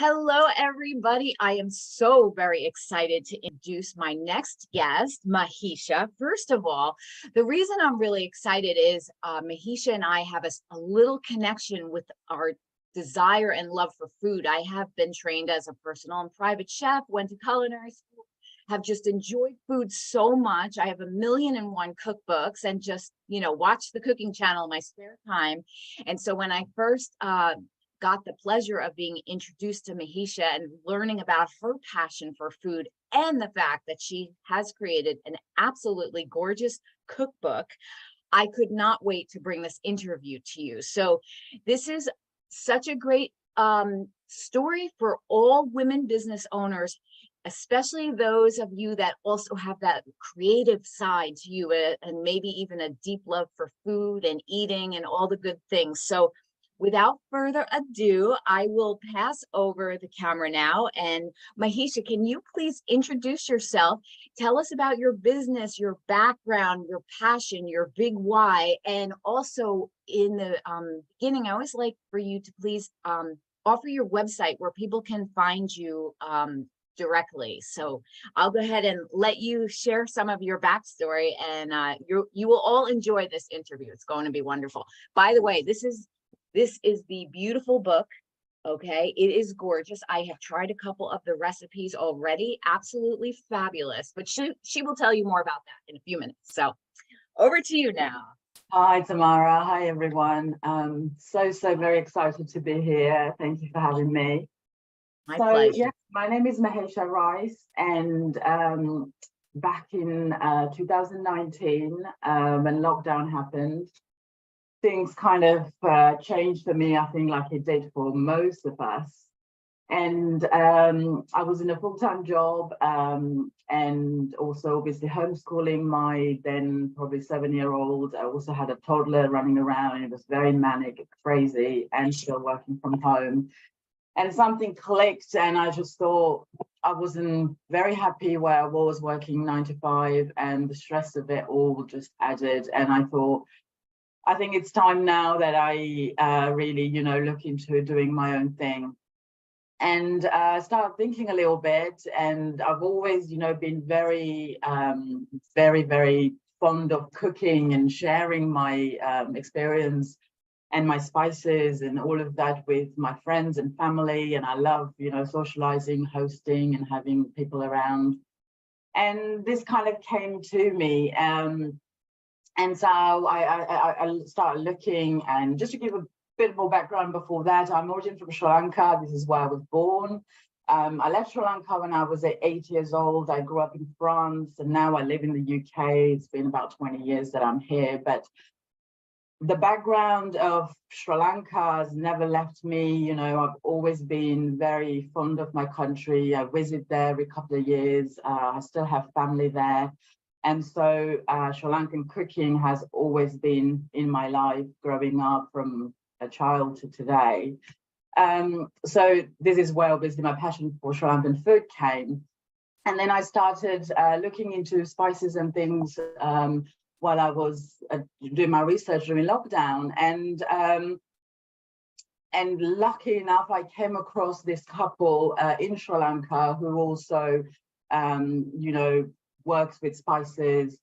Hello, everybody. I am so very excited to introduce my next guest, Mahisha. First of all, the reason I'm really excited is Mahisha and I have a little connection with our desire and love for food. I have been trained as a personal and private chef, went to culinary school, have just enjoyed food so much. I have 1,000,001 cookbooks and just, watch the cooking channel in my spare time. And so when I first got the pleasure of being introduced to Mahisha and learning about her passion for food and the fact that she has created an absolutely gorgeous cookbook, I could not wait to bring this interview to you. So this is such a great story for all women business owners, especially those of you that also have that creative side to you, and maybe even a deep love for food and eating and all the good things. So without further ado, I will pass over the camera now. And Mahisha, can you please introduce yourself? Tell us about your business, your background, your passion, your big why. And also in the beginning, I always like for you to please offer your website where people can find you directly. So I'll go ahead and let you share some of your backstory, and you will all enjoy this interview. It's going to be wonderful. By the way, this is the beautiful book. Okay, it is gorgeous. I have tried a couple of the recipes already. Absolutely fabulous. But she will tell you more about that in a few minutes. So over to you now. Hi, Tamara. Hi, everyone. So very excited to be here. Thank you for having me. My pleasure. Yeah, my name is Mahisha Rice, and back in 2019, when lockdown happened, things kind of changed for me, I think, like it did for most of us. And I was in a full-time job, and also obviously homeschooling my then probably 7-year-old. I also had a toddler running around, and it was very manic, crazy, and still working from home. And something clicked, and I just thought I wasn't very happy where I was working 9 to 5, and the stress of it all just added. And I thought, I think it's time now that I really, look into doing my own thing. And started thinking a little bit, and I've always, been very, very fond of cooking and sharing my experience and my spices and all of that with my friends and family. And I love, socializing, hosting, and having people around. And this kind of came to me. And so I started looking, and just to give a bit more background before that, I'm originally from Sri Lanka. This is where I was born. I left Sri Lanka when I was 8 years old. I grew up in France, and now I live in the UK. It's been about 20 years that I'm here, but the background of Sri Lanka has never left me. I've always been very fond of my country. I visit there every couple of years. I still have family there. And so Sri Lankan cooking has always been in my life growing up from a child to today. So this is where obviously my passion for Sri Lankan food came. And then I started looking into spices and things while I was doing my research during lockdown. And lucky enough, I came across this couple in Sri Lanka who also, works with spices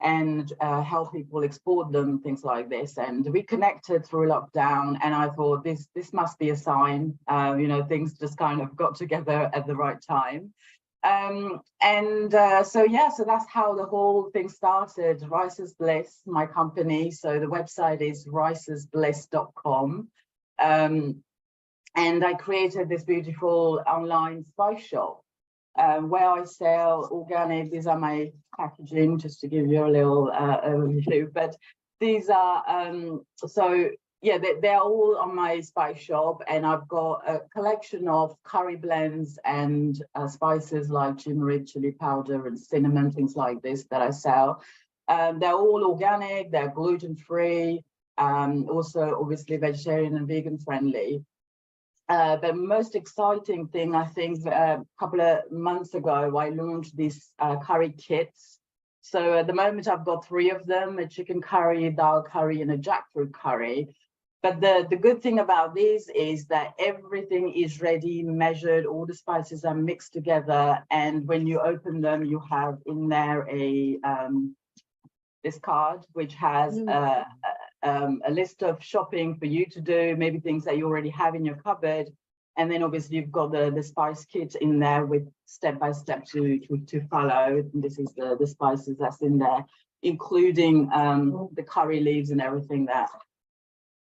and help people export them, things like this. And we connected through lockdown, and I thought this must be a sign. Things just kind of got together at the right time. So that's how the whole thing started. Rice's Bliss, my company. So the website is ricesbliss.com. And I created this beautiful online spice shop where I sell organic. These are my packaging, just to give you a little overview. But these are, they're all on my spice shop, and I've got a collection of curry blends and spices like turmeric, chili powder, and cinnamon, things like this that I sell. They're all organic, they're gluten-free, also obviously vegetarian and vegan friendly. The most exciting thing, I think, a couple of months ago, I launched these curry kits. So at the moment, I've got 3 of them: a chicken curry, dal curry, and a jackfruit curry. But the good thing about these is that everything is ready, measured, all the spices are mixed together. And when you open them, you have in there this card, which has a list of shopping for you to do, maybe things that you already have in your cupboard. And then obviously you've got the spice kit in there with step-by-step to follow. And this is the spices that's in there, including the curry leaves and everything that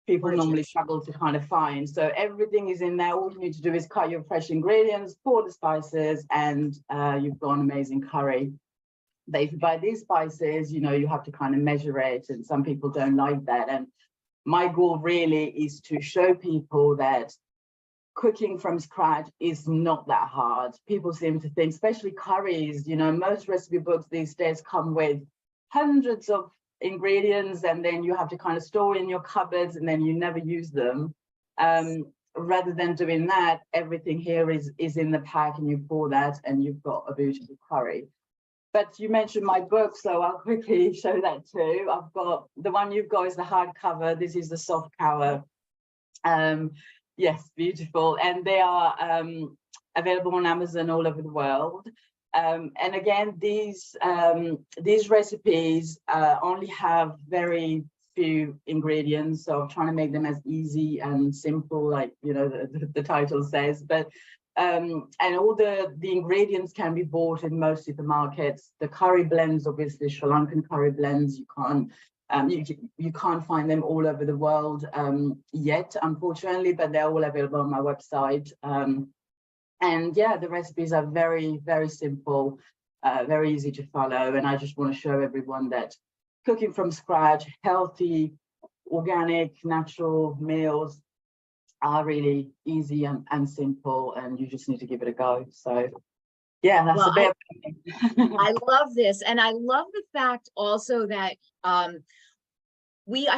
people normally struggle to kind of find. So everything is in there. All you need to do is cut your fresh ingredients, pour the spices, and you've got an amazing curry. But if you buy these spices, you know, you have to kind of measure it, and some people don't like that. And my goal really is to show people that cooking from scratch is not that hard. People seem to think, especially curries, you know, most recipe books these days come with hundreds of ingredients, and then you have to kind of store in your cupboards, and then you never use them. Rather than doing that, everything here is in the pack, and you pour that and you've got a beautiful curry. But you mentioned my book, so I'll quickly show that too. I've got, the one you've got is the hardcover. This is the soft cover. Yes, beautiful. And they are available on Amazon all over the world. And again, these recipes only have very few ingredients, so I'm trying to make them as easy and simple, like, you know, the title says. But and all the ingredients can be bought in most supermarkets. The curry blends, obviously Sri Lankan curry blends, you can't find them all over the world yet, unfortunately, but they're all available on my website. And yeah, the recipes are very, very simple, very easy to follow. And I just want to show everyone that cooking from scratch, healthy, organic, natural meals are really easy and simple, and you just need to give it a go. So yeah, that's a bit. I love this. And I love the fact also that I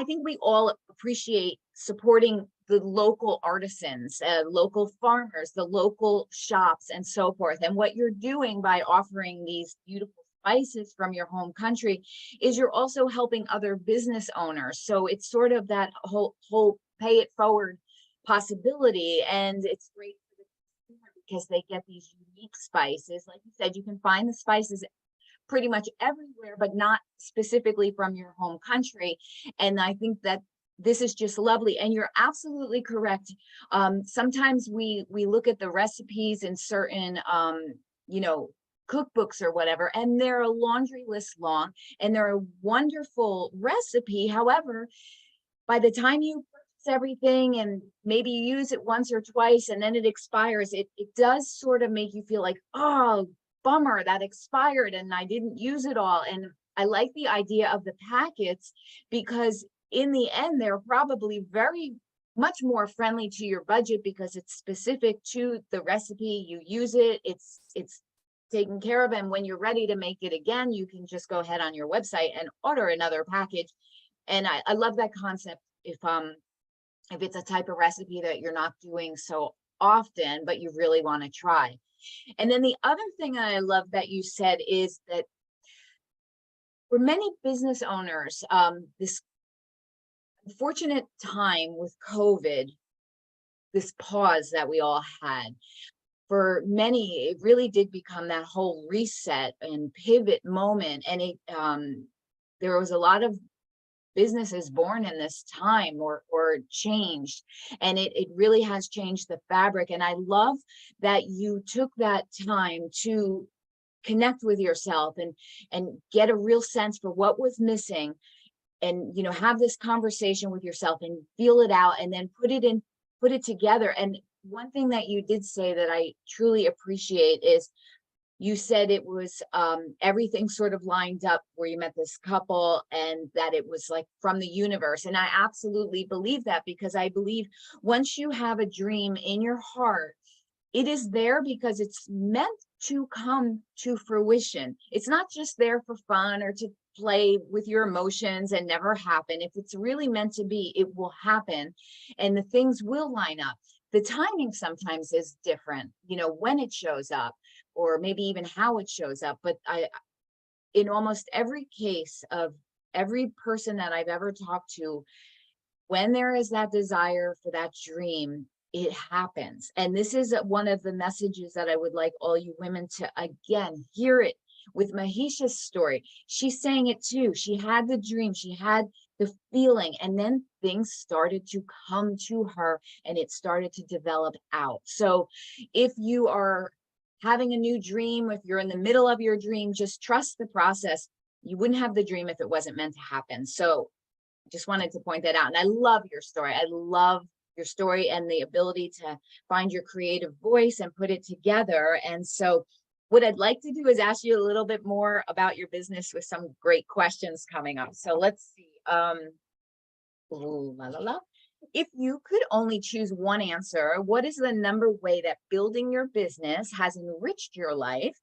think we all appreciate supporting the local artisans, local farmers, the local shops, and so forth. And what you're doing by offering these beautiful spices from your home country is you're also helping other business owners. So it's sort of that whole pay it forward possibility. And it's great for the consumer because they get these unique spices. Like you said, you can find the spices pretty much everywhere, but not specifically from your home country. And I think that this is just lovely. And you're absolutely correct. Sometimes we look at the recipes in certain, you know, cookbooks or whatever, and they're a laundry list long, and they're a wonderful recipe. However, by the time you purchase everything and maybe you use it once or twice and then it expires, it does sort of make you feel like, oh, bummer, that expired and I didn't use it all. And I like the idea of the packets because in the end, they're probably very much more friendly to your budget because it's specific to the recipe. You use it, it's taken care of. And when you're ready to make it again, you can just go ahead on your website and order another package. And I love that concept if it's a type of recipe that you're not doing so often, but you really want to try. And then the other thing I love that you said is that for many business owners, this unfortunate time with COVID, this pause that we all had, for many, it really did become that whole reset and pivot moment. And there was a lot of businesses born in this time or changed, and it really has changed the fabric. And I love that you took that time to connect with yourself and get a real sense for what was missing, and, you know, have this conversation with yourself and feel it out and then put it together. And one thing that you did say that I truly appreciate is you said it was everything sort of lined up where you met this couple and that it was like from the universe. And I absolutely believe that, because I believe once you have a dream in your heart, it is there because it's meant to come to fruition. It's not just there for fun or to play with your emotions and never happen. If it's really meant to be, it will happen and the things will line up. The timing sometimes is different, you know, when it shows up or maybe even how it shows up. But in almost every case of every person that I've ever talked to, when there is that desire for that dream, it happens. And this is one of the messages that I would like all you women to, again, hear it with Mahisha's story. She's saying it too. She had the dream, she had the feeling, and then things started to come to her and it started to develop out. So if you are having a new dream, if you're in the middle of your dream, just trust the process. You wouldn't have the dream if it wasn't meant to happen. So just wanted to point that out. And I love your story. I love your story and the ability to find your creative voice and put it together. And so what I'd like to do is ask you a little bit more about your business with some great questions coming up. So let's see. If you could only choose one answer, what is the number way that building your business has enriched your life?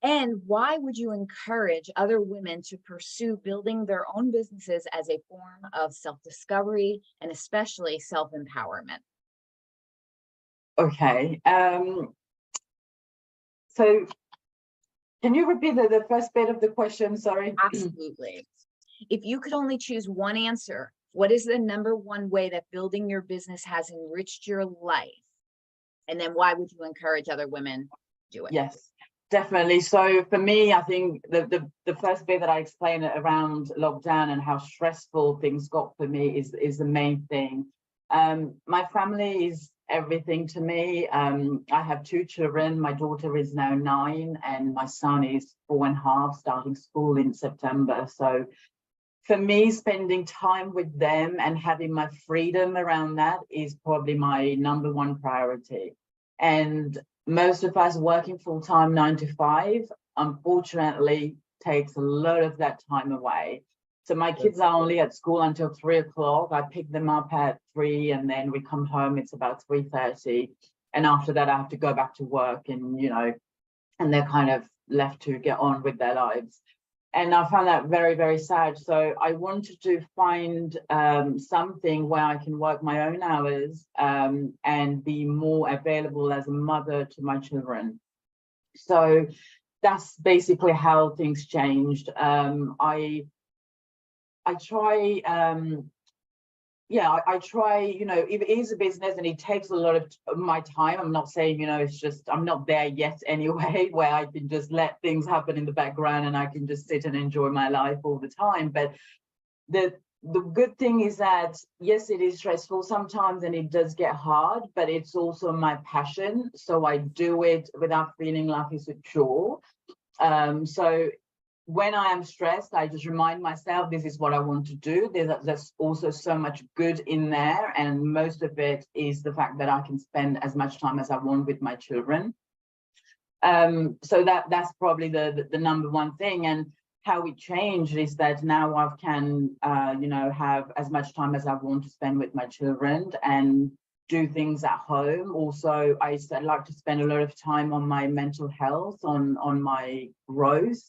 And why would you encourage other women to pursue building their own businesses as a form of self-discovery and especially self-empowerment? Okay. So can you repeat the first bit of the question? Sorry. Absolutely. If you could only choose one answer, what is the number one way that building your business has enriched your life? And then why would you encourage other women to do it? Yes, definitely. So for me, I think the first bit that I explained around lockdown and how stressful things got for me is the main thing. My family is everything to me. I have 2 children. My daughter is now 9 and my son is 4.5, starting school in September. So for me, spending time with them and having my freedom around that is probably my number one priority. And most of us working full-time 9 to 5, unfortunately, takes a lot of that time away. So my kids are only at school until 3 o'clock. I pick them up at 3 and then we come home, it's about 3:30. And after that, I have to go back to work and, and they're kind of left to get on with their lives. And I found that very, very sad. So I wanted to find something where I can work my own hours and be more available as a mother to my children. So that's basically how things changed. I try, I try, if it is a business and it takes a lot of my time, I'm not saying, it's just, I'm not there yet anyway, where I can just let things happen in the background and I can just sit and enjoy my life all the time. But the good thing is that, yes, it is stressful sometimes and it does get hard, but it's also my passion. So I do it without feeling like it's a chore. So when I am stressed, I just remind myself, this is what I want to do. There's also so much good in there. And most of it is the fact that I can spend as much time as I want with my children. So that's probably the number one thing. And how it changed is that now I can, have as much time as I want to spend with my children and do things at home. Also, I like to spend a lot of time on my mental health, on my growth.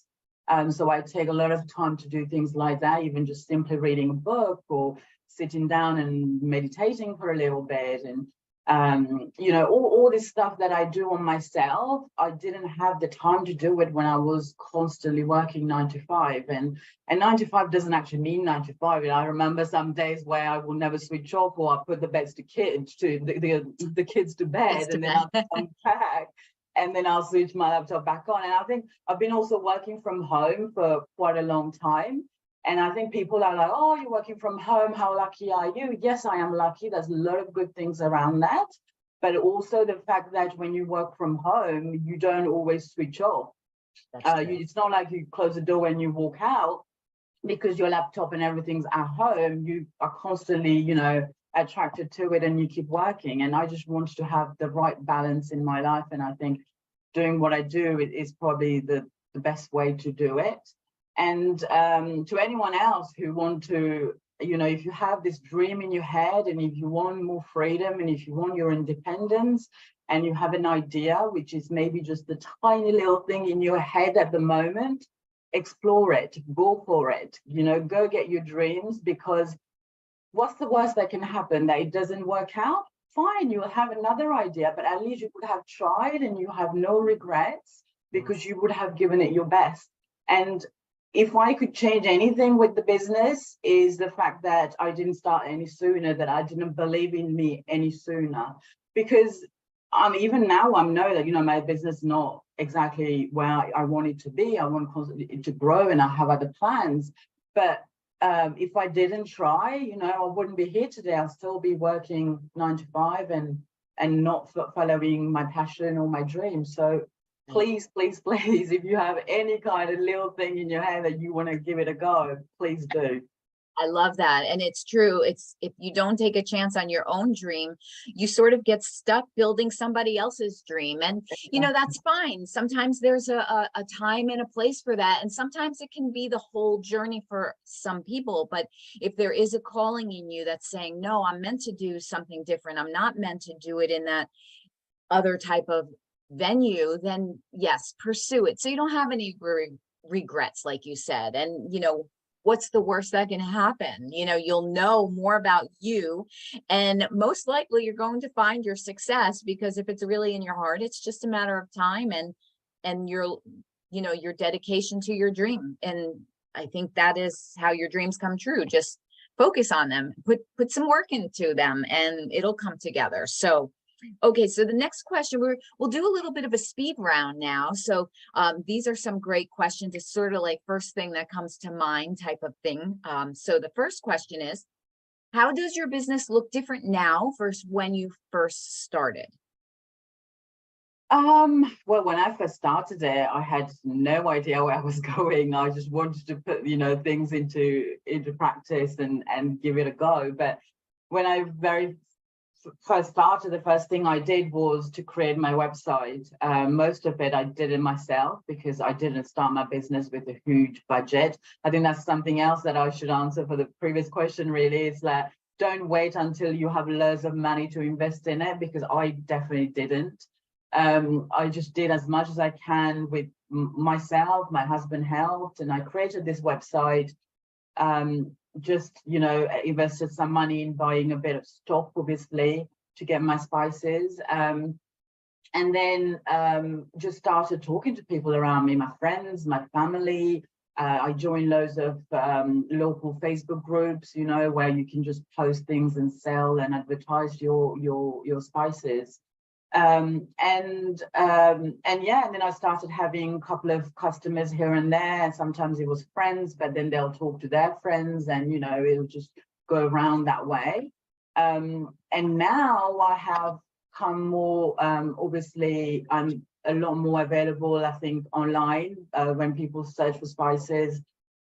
So I take a lot of time to do things like that, even just simply reading a book or sitting down and meditating for a little bit. And, all this stuff that I do on myself, I didn't have the time to do it when I was constantly working 9 to 5. And 9 to 5 doesn't actually mean 9 to 5. And I remember some days where I will never switch off or I put the kids to bed and then I'll come back. And then I'll switch my laptop back on. And I think I've been also working from home for quite a long time. And I think people are like, oh, you're working from home. How lucky are you? Yes, I am lucky. There's a lot of good things around that. But also the fact that when you work from home, you don't always switch off. It's not like you close the door and you walk out because your laptop and everything's at home. You are constantly, attracted to it and you keep working. And I just wanted to have the right balance in my life. And I think doing what I do is probably the best way to do it. And to anyone else who want to, if you have this dream in your head and if you want more freedom and if you want your independence and you have an idea, which is maybe just the tiny little thing in your head at the moment, explore it, go for it, go get your dreams, because what's the worst that can happen? That it doesn't work out? Fine, you'll have another idea, but at least you would have tried and you have no regrets because you would have given it your best. And if I could change anything with the business, is the fact that I didn't start any sooner, that I didn't believe in me any sooner. Because even now I know that, you know, my business is not exactly where I want it to be. I want it to grow and I have other plans. But if I didn't try, you know, I wouldn't be here today. I'll still be working 9 to 5 and not following my passion or my dream. So please, please, please, if you have any kind of little thing in your head that you want to give it a go, please do. I love that. And it's true. It's, if you don't take a chance on your own dream, you sort of get stuck building somebody else's dream. And, you know, that's fine. Sometimes there's a time and a place for that. And sometimes it can be the whole journey for some people. But if there is a calling in you that's saying, no, I'm meant to do something different, I'm not meant to do it in that other type of venue, then yes, pursue it. So you don't have any regrets, like you said. And, you know, what's the worst that can happen? You know, you'll know more about you, and most likely you're going to find your success, because if it's really in your heart, it's just a matter of time and your, you know, your dedication to your dream. And I think that is how your dreams come true. Just focus on them, put some work into them, and it'll come together. So okay, so the next question, we'll do a little bit of a speed round now. So these are some great questions. It's sort of like first thing that comes to mind type of thing. So the first question is, how does your business look different now versus when you first started? Well, when I first started it, I had no idea where I was going. I just wanted to put, you know, things into practice and give it a go. But when I first started, the first thing I did was to create my website. Most of it I did it myself because I didn't start my business with a huge budget. I think that's something else that I should answer for the previous question, really. Is that don't wait until you have loads of money to invest in it, because I definitely didn't. I just did as much as I can with myself. My husband helped, and I created this website. Just, you know, invested some money in buying a bit of stock, obviously, to get my spices. And then just started talking to people around me, my friends, my family. I joined loads of local Facebook groups, you know, where you can just post things and sell and advertise your spices. And yeah, and then I started having a couple of customers here and there, and sometimes it was friends, but then they'll talk to their friends, and you know, it'll just go around that way. And now I have come more, obviously I'm a lot more available, I think, online. When people search for spices,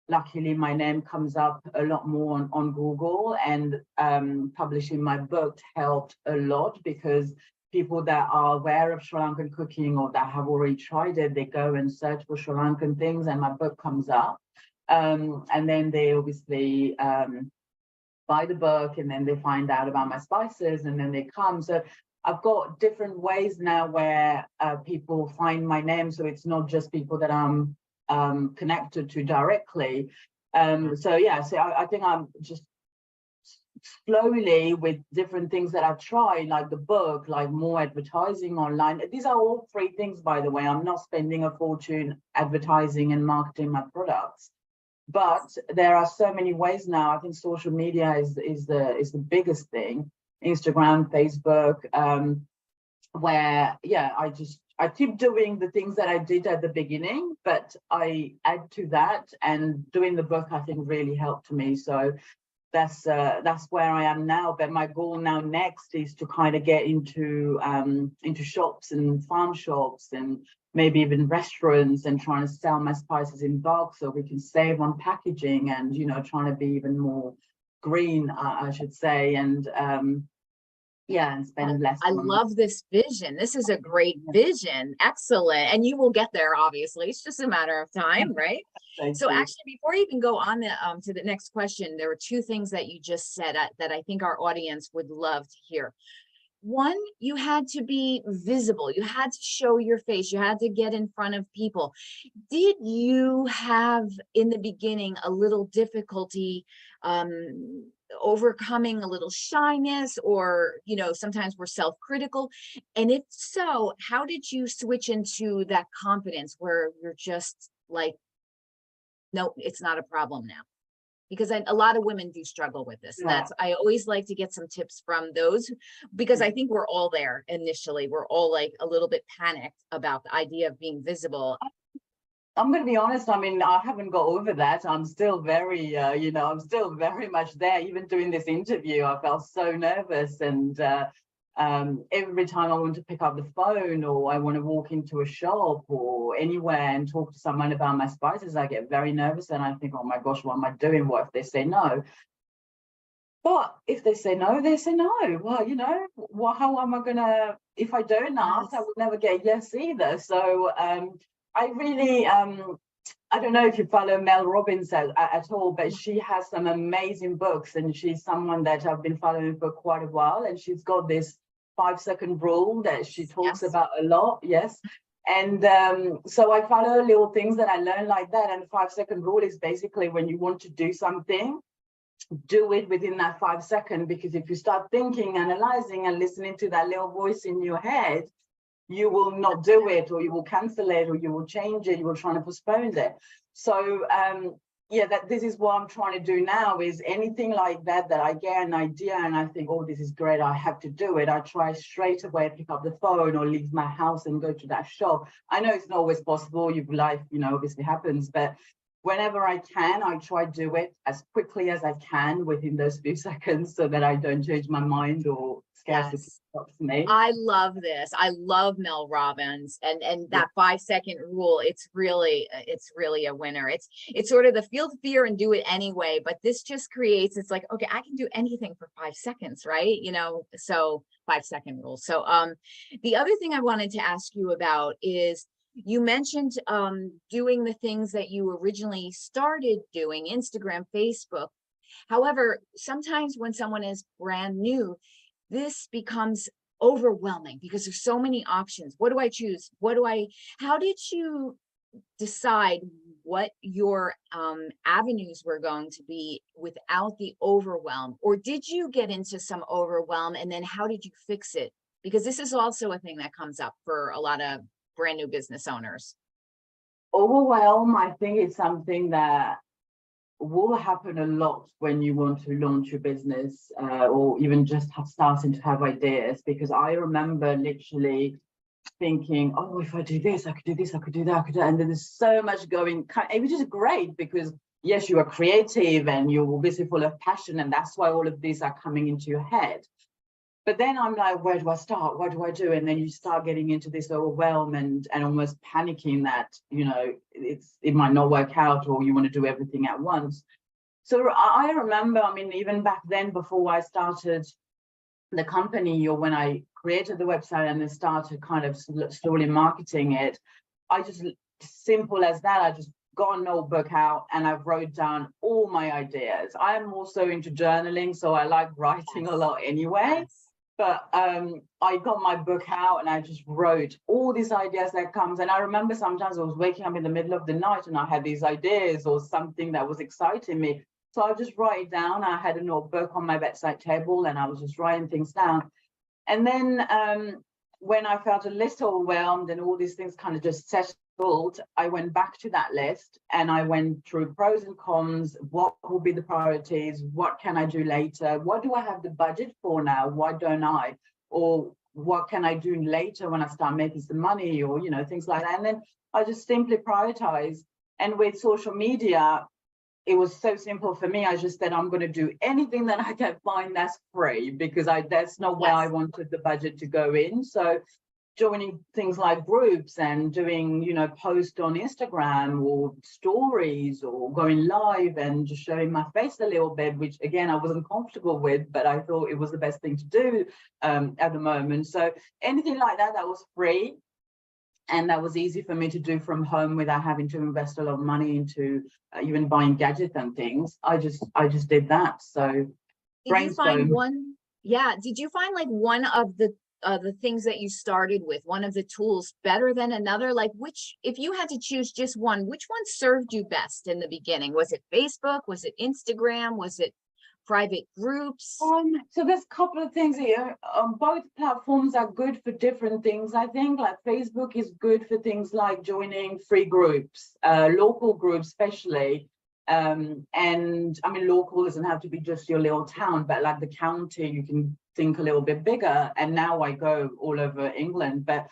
luckily my name comes up a lot more on Google, and publishing my book helped a lot, because people that are aware of Sri Lankan cooking or that have already tried it, they go and search for Sri Lankan things and my book comes up. And then they obviously buy the book, and then they find out about my spices, and then they come. So I've got different ways now where people find my name. So it's not just people that I'm connected to directly. So yeah, so I think I'm just slowly, with different things that I've tried, like the book, like more advertising online. These are all free things, by the way. I'm not spending a fortune advertising and marketing my products, but there are so many ways now. I think social media is the biggest thing. Instagram, Facebook, where yeah, I keep doing the things that I did at the beginning, but I add to that, and doing the book I think really helped me. So that's where I am now. But my goal now next is to kind of get into shops and farm shops and maybe even restaurants, and trying to sell my spices in bulk so we can save on packaging, and you know, trying to be even more green, I should say, and yeah, and spend less I money. love this vision. This is a great vision. Excellent. And you will get there, obviously. It's just a matter of time, right? So actually, before you even go on to the next question, there were two things that you just said that I think our audience would love to hear. One, you had to be visible. You had to show your face. You had to get in front of people. Did you have in the beginning a little difficulty overcoming a little shyness, or you know, sometimes we're self-critical? And if so, how did you switch into that confidence where you're just like no, it's not a problem now. Because a lot of women do struggle with this. And Yeah. I always like to get some tips from those, because I think we're all there initially. We're all like a little bit panicked about the idea of being visible. I'm going to be honest. I mean, I haven't got over that. I'm still very, I'm still very much there. Even doing this interview, I felt so nervous. And every time I want to pick up the phone, or I want to walk into a shop or anywhere and talk to someone about my spices, I get very nervous and I think, oh my gosh, what am I doing? What if they say no? But if they say no, they say no. Well, how am I going to, if I don't ask, I will never get yes either. So I really, I don't know if you follow Mel Robbins at all, but she has some amazing books, and she's someone that I've been following for quite a while. And she's got this 5-second rule that she talks about a lot. Yes. And so I follow little things that I learned like that. And the 5-second rule is basically, when you want to do something, do it within that 5 seconds, because if you start thinking, analyzing, and listening to that little voice in your head, you will not do it, or you will cancel it, or you will change it, you will try to postpone it. So this is what I'm trying to do now, is anything like that I get an idea and I think, oh, this is great, I have to do it, I try straight away pick up the phone or leave my house and go to that shop. I know it's not always possible, life obviously happens, but whenever I can, I try to do it as quickly as I can within those few seconds, so that I don't change my mind or scarcity stops me. I love this. I love Mel Robbins, and that 5-second rule. It's really a winner. It's sort of the feel the fear and do it anyway. But this just creates, it's like, okay, I can do anything for 5 seconds, right? So 5-second rule. So the other thing I wanted to ask you about is, you mentioned doing the things that you originally started doing, Instagram, Facebook. However, sometimes when someone is brand new, this becomes overwhelming because there's so many options. What do I choose? How did you decide what your avenues were going to be without the overwhelm? Or did you get into some overwhelm, and then how did you fix it? Because this is also a thing that comes up for a lot of brand new business owners. Overwhelm, I think, it's something that will happen a lot when you want to launch your business, or even just starting to have ideas. Because I remember literally thinking, oh, if I do this, I could do this, I could do that, I could do that. And then there's so much going, which is great, because yes, you are creative and you're obviously full of passion, and that's why all of these are coming into your head. But then I'm like, where do I start? What do I do? And then you start getting into this overwhelm and almost panicking that, it might not work out, or you want to do everything at once. So I remember, even back then, before I started the company, or when I created the website and then started kind of slowly marketing it, I just, simple as that, I just got a notebook out and I wrote down all my ideas. I am also into journaling, so I like writing a lot anyway. But I got my book out and I just wrote all these ideas that comes. And I remember sometimes I was waking up in the middle of the night and I had these ideas or something that was exciting me. So I just write it down. I had a notebook on my bedside table and I was just writing things down. And then when I felt a little overwhelmed and all these things kind of just settled, I went back to that list and I went through pros and cons. What will be the priorities? What can I do later? What do I have the budget for now? Why don't I? Or what can I do later when I start making some money, or, things like that. And then I just simply prioritize. And with social media, it was so simple for me. I just said, I'm going to do anything that I can find that's free, because that's not where I wanted the budget to go in. So joining things like groups and doing, posts on Instagram or stories or going live and just showing my face a little bit, which again, I wasn't comfortable with, but I thought it was the best thing to do at the moment. So anything like that was free. And that was easy for me to do from home without having to invest a lot of money into even buying gadgets and things. I just did that. So did you find one? Yeah. Did you find like one of the things that you started with, one of the tools, better than another? Like, which, if you had to choose just one, which one served you best in the beginning? Was it Facebook? Was it Instagram? Was it private groups? So there's a couple of things here. Both platforms are good for different things. I think like Facebook is good for things like joining free groups, local groups especially. And I mean, local doesn't have to be just your little town, but like the county, you can think a little bit bigger. And now I go all over England, but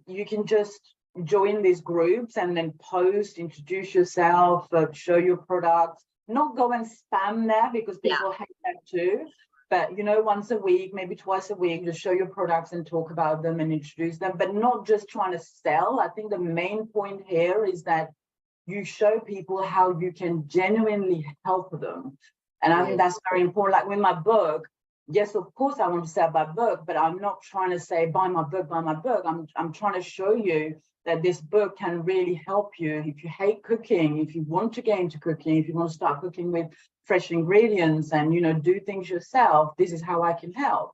you can just join these groups and then post, introduce yourself, show your products, not go and spam there because people hate that too. But, you know, once a week, maybe twice a week, just show your products and talk about them and introduce them, but not just trying to sell. I think the main point here is that you show people how you can genuinely help them. And I think that's very important. Like with my book, yes, of course, I want to sell my book, but I'm not trying to say, buy my book, buy my book. I'm trying to show you that this book can really help you. If you hate cooking, if you want to get into cooking, if you want to start cooking with fresh ingredients and, you know, do things yourself, this is how I can help.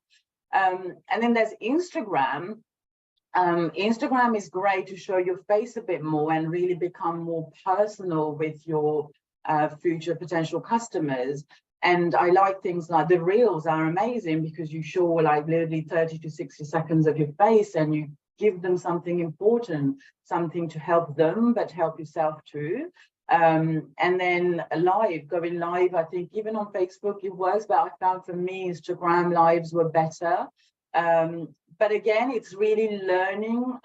And then there's Instagram. Instagram is great to show your face a bit more and really become more personal with your future potential customers. And I like things like the reels are amazing because you show like literally 30 to 60 seconds of your face and you give them something important, something to help them, but help yourself too. And then going live, I think even on Facebook it works, but I found for me, Instagram lives were better. But again, it's really learning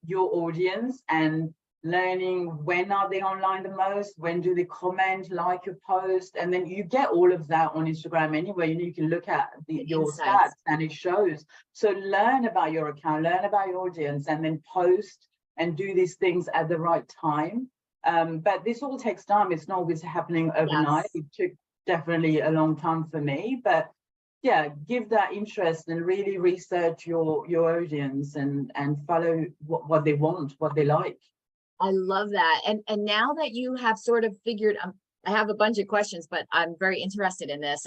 your audience and learning when are they online the most, when do they comment, like your post, and then you get all of that on Instagram anyway. You know, you can look at your stats and it shows. So learn about your account, learn about your audience, and then post and do these things at the right time. But this all takes time. It's not always happening overnight. It took definitely a long time for me, but yeah, give that interest and really research your audience and follow what they want, what they like. I love that. And now that you have sort of figured, I have a bunch of questions, but I'm very interested in this.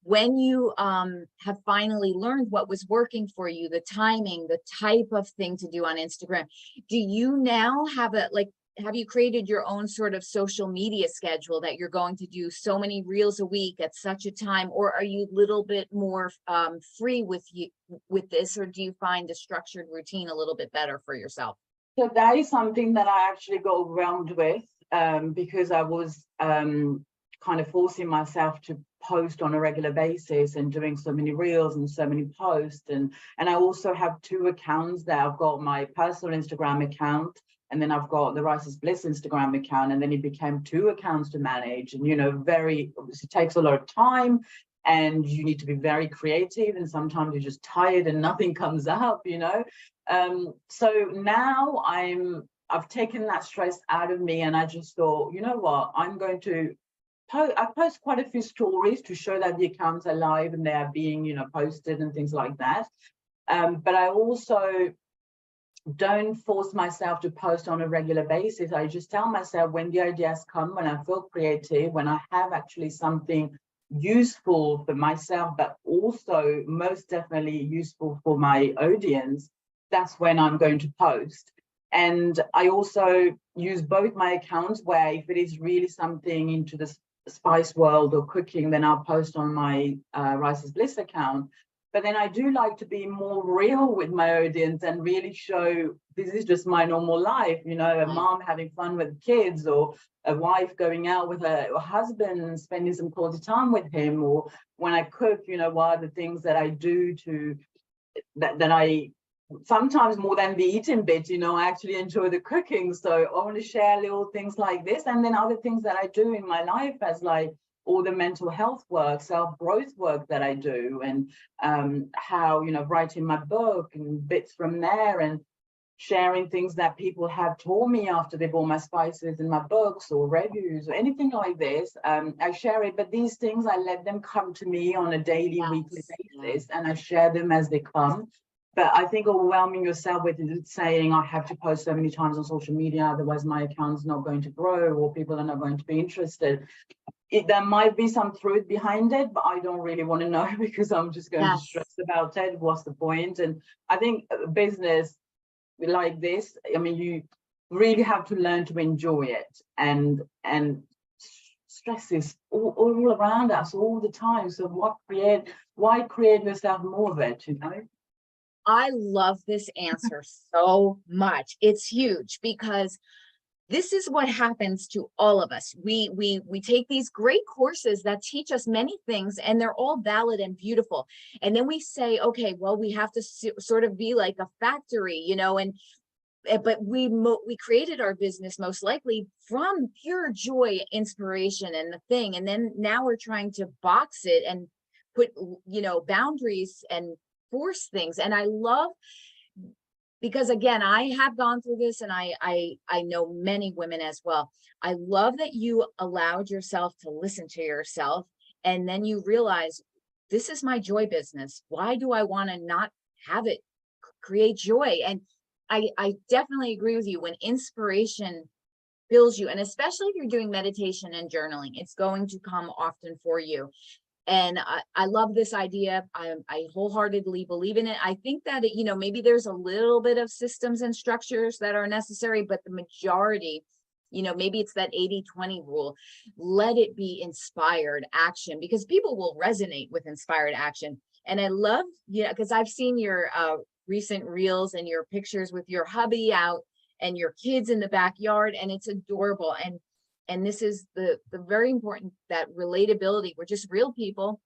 When you have finally learned what was working for you, the timing, the type of thing to do on Instagram, do you now have have you created your own sort of social media schedule that you're going to do so many reels a week at such a time, or are you a little bit more free with this, or do you find a structured routine a little bit better for yourself? So that is something that I actually got overwhelmed with because I was kind of forcing myself to post on a regular basis and doing so many reels and so many posts. And I also have two accounts there. I've got my personal Instagram account, and then I've got the Rice is Bliss Instagram account, and then it became two accounts to manage. And, you know, obviously takes a lot of time and you need to be very creative. And sometimes you're just tired and nothing comes up, you know. So now I've taken that stress out of me, and I just thought, you know what, I'm going to I post quite a few stories to show that the accounts are live and they are being, you know, posted and things like that. But I also don't force myself to post on a regular basis. I just tell myself when the ideas come, when I feel creative, when I have actually something useful for myself, but also most definitely useful for my audience, that's when I'm going to post. And I also use both my accounts where if it is really something into the spice world or cooking, then I'll post on my Rice is Bliss account. But then I do like to be more real with my audience and really show this is just my normal life, you know, a mom having fun with kids, or a wife going out with her husband and spending some quality time with him, or when I cook, you know, what are the things that I do that I sometimes more than the eating bit, you know, I actually enjoy the cooking. So I want to share little things like this, and then other things that I do in my life as like all the mental health work, self-growth work that I do, and how, you know, writing my book and bits from there, and sharing things that people have told me after they bought my spices in my books or reviews or anything like this. I share it, but these things, I let them come to me on a daily, weekly basis, and I share them as they come. But I think overwhelming yourself with saying I have to post so many times on social media, otherwise my account's not going to grow or people are not going to be interested. There might be some truth behind it, but I don't really want to know because I'm just going to stress about it. What's the point? And I think business like this, I mean, you really have to learn to enjoy it and stress is all around us all the time. So why create yourself more of it, you know? I love this answer so much. It's huge because this is what happens to all of us. We take these great courses that teach us many things, and they're all valid and beautiful. And then we say, okay, well, we have to sort of be like a factory, you know, and but we created our business most likely from pure joy, inspiration, and the thing. And then now we're trying to box it and put, you know, boundaries and force things. And I love, because again, I have gone through this, and I know many women as well. I love that you allowed yourself to listen to yourself, and then you realize, this is my joy business. Why do I want to not have it create joy? And I definitely agree with you. When inspiration fills you, and especially if you're doing meditation and journaling, it's going to come often for you. And I love this idea. I wholeheartedly believe in it. I think that, you know, maybe there's a little bit of systems and structures that are necessary, but the majority, you know, maybe it's that 80-20 rule. Let it be inspired action, because people will resonate with inspired action. And I love, you know, because I've seen your recent reels and your pictures with your hubby out and your kids in the backyard, and it's adorable. And this is the very important, that relatability. We're just real people,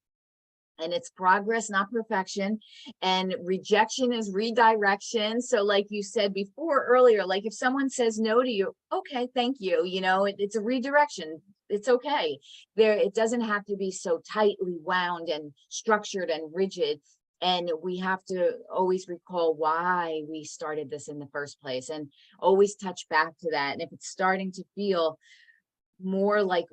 and it's progress, not perfection. And rejection is redirection. So like you said before earlier, like if someone says no to you, okay, thank you, you know, it's a redirection. It's okay. It doesn't have to be so tightly wound and structured and rigid. And we have to always recall why we started this in the first place, and always touch back to that. And if it's starting to feel more like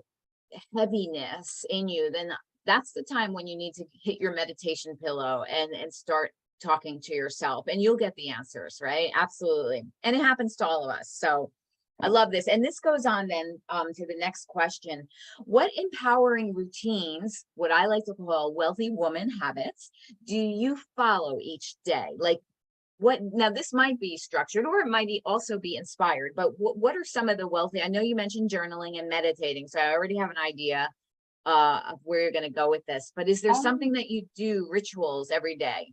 heaviness in you, then that's the time when you need to hit your meditation pillow and start talking to yourself, and you'll get the answers, right? Absolutely. And it happens to all of us. So I love this. And this goes on then to the next question. What empowering routines, what I like to call wealthy woman habits, do you follow each day? Like, what, now this might be structured, or it might also be inspired, but what are some of the wealthy? I know you mentioned journaling and meditating, so I already have an idea of where you're going to go with this, but is there something that you do, rituals every day?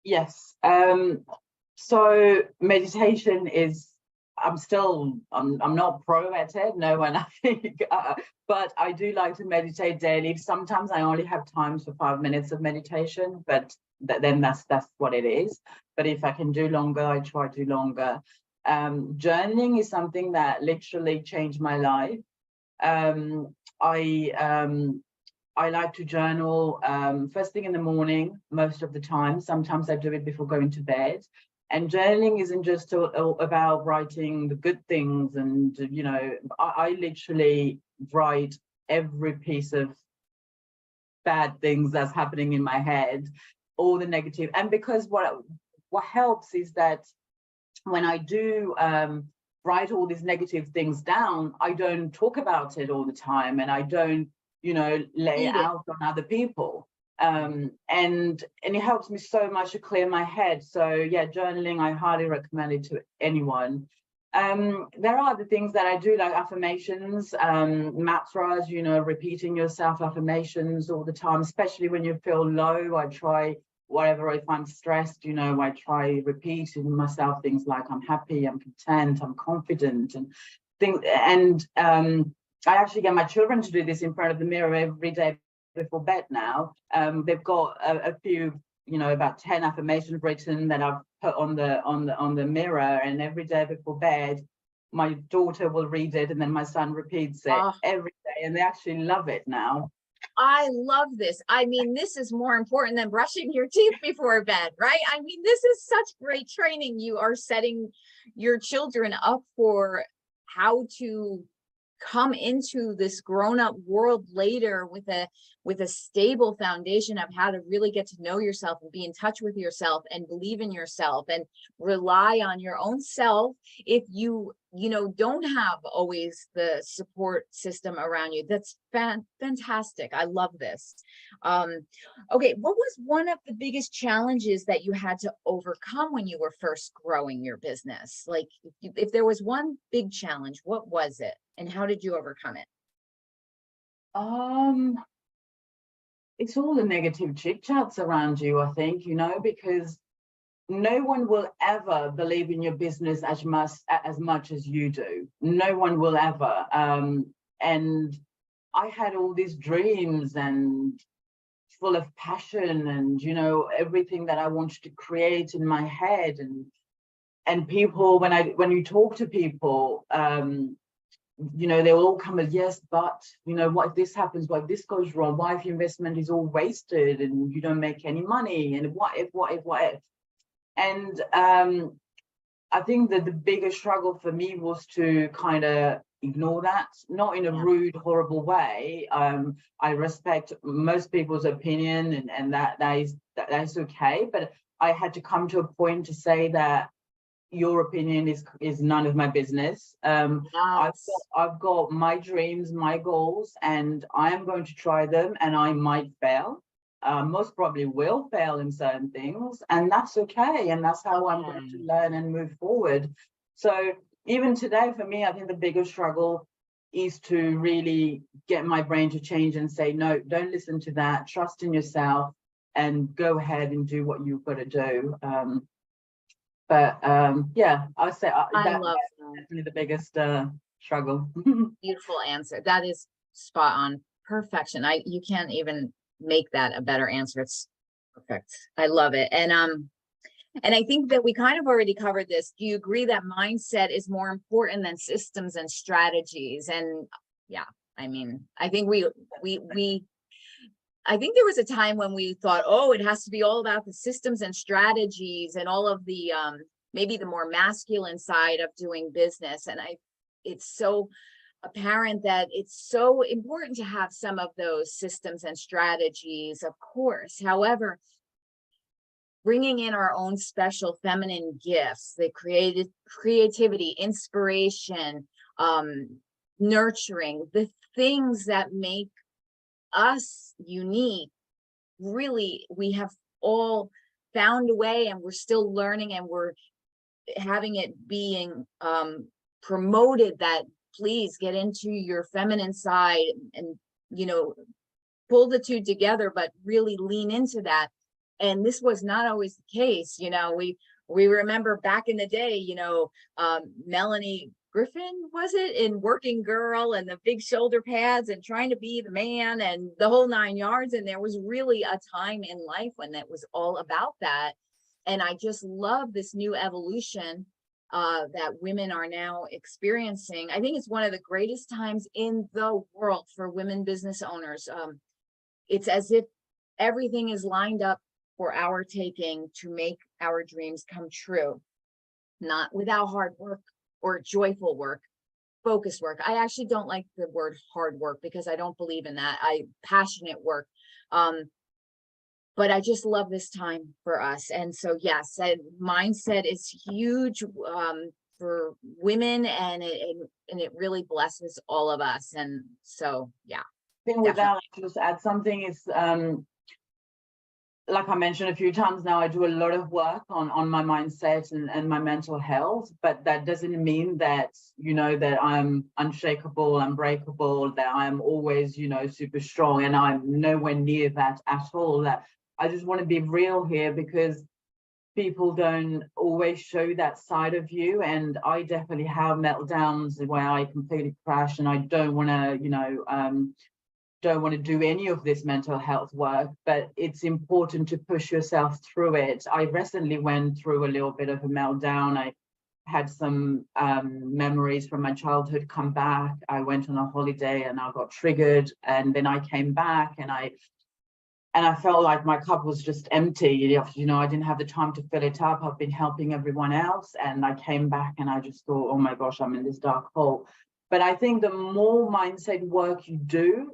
Yes. So meditation is, I'm not pro at it, no one, I think, but I do like to meditate daily. Sometimes I only have time for 5 minutes of meditation, but then that's what it is. But if I can do longer, I try to do longer. Journaling is something that literally changed my life. I like to journal first thing in the morning, most of the time. Sometimes I do it before going to bed. And journaling isn't just about writing the good things. And, you know, I literally write every piece of bad things that's happening in my head, all the negative. And because what helps is that when I do write all these negative things down, I don't talk about it all the time, and I don't, you know, lay it out on other people. And it helps me so much to clear my head. So yeah, journaling, I highly recommend it to anyone. There are other things that I do, like affirmations, mantras, you know, repeating yourself affirmations all the time, especially when you feel low. I try, whatever, if I'm stressed, you know, I try repeating myself things like I'm happy, I'm content, I'm confident, and things. And I actually get my children to do this in front of the mirror every day before bed now. They've got a few, you know, about 10 affirmations written that I've put on the mirror, and every day before bed, my daughter will read it, and then my son repeats it every day, and they actually love it now. I love this. I mean, this is more important than brushing your teeth before bed, right? I mean, this is such great training. You are setting your children up for how to come into this grown-up world later with a stable foundation of how to really get to know yourself and be in touch with yourself and believe in yourself and rely on your own self if you know, don't have always the support system around you. That's fantastic. I love this. Okay, what was one of the biggest challenges that you had to overcome when you were first growing your business? Like, if there was one big challenge, what was it? And how did you overcome it? It's all the negative chit chats around you, I think, you know, because no one will ever believe in your business as much as you do. No one will ever. And I had all these dreams and full of passion and, you know, everything that I wanted to create in my head. And people, when you talk to people, you know, they will all come with, yes, but, you know, what if this happens? What if this goes wrong? What if your investment is all wasted and you don't make any money? And what if? And I think that the biggest struggle for me was to kind of ignore that, not in a rude, horrible way. I respect most people's opinion, and that is okay. But I had to come to a point to say that your opinion is none of my business. I've got my dreams, my goals, and I am going to try them, and I might fail. Most probably will fail in certain things, and that's okay. And that's how I'm going to learn and move forward. So even today, for me, I think the biggest struggle is to really get my brain to change and say, no, don't listen to that. Trust in yourself and go ahead and do what you've got to do. Yeah, I say that's definitely the biggest struggle. Beautiful answer. That is spot on. Perfection. You can't even make that a better answer. It's perfect. I love it. And I think that we kind of already covered this. Do you agree that mindset is more important than systems and strategies? And yeah, I mean, I think I think there was a time when we thought, oh, it has to be all about the systems and strategies and all of the maybe the more masculine side of doing business. And it's so apparent that it's so important to have some of those systems and strategies, of course. However, bringing in our own special feminine gifts, the creativity, inspiration, nurturing, the things that make us unique, really, we have all found a way, and we're still learning, and we're having it being promoted that please get into your feminine side and, you know, pull the two together, but really lean into that. And this was not always the case. You know, we remember back in the day, you know, Melanie Griffin, was it, in Working Girl, and the big shoulder pads and trying to be the man and the whole 9 yards. And there was really a time in life when that was all about that. And I just love this new evolution that women are now experiencing. I think it's one of the greatest times in the world for women business owners. It's as if everything is lined up for our taking to make our dreams come true, not without hard work or joyful work, focused work. I actually don't like the word hard work because I don't believe in that. Passionate work. But I just love this time for us. And so, yes, mindset is huge for women, and it really blesses all of us. And so, yeah. I think with that, I'll just add something. Is like I mentioned a few times now, I do a lot of work on my mindset and my mental health, but that doesn't mean that, you know, that I'm unshakable, unbreakable, that I'm always, you know, super strong, and I'm nowhere near that at all. That I just want to be real here, because people don't always show that side of you. And I definitely have meltdowns where I completely crash, and I don't want to, you know, don't want to do any of this mental health work, but it's important to push yourself through it. I recently went through a little bit of a meltdown. I had some memories from my childhood come back. I went on a holiday and I got triggered, and then I came back and I felt like my cup was just empty. You know, I didn't have the time to fill it up. I've been helping everyone else, and I came back and I just thought, oh my gosh, I'm in this dark hole. But I think the more mindset work you do,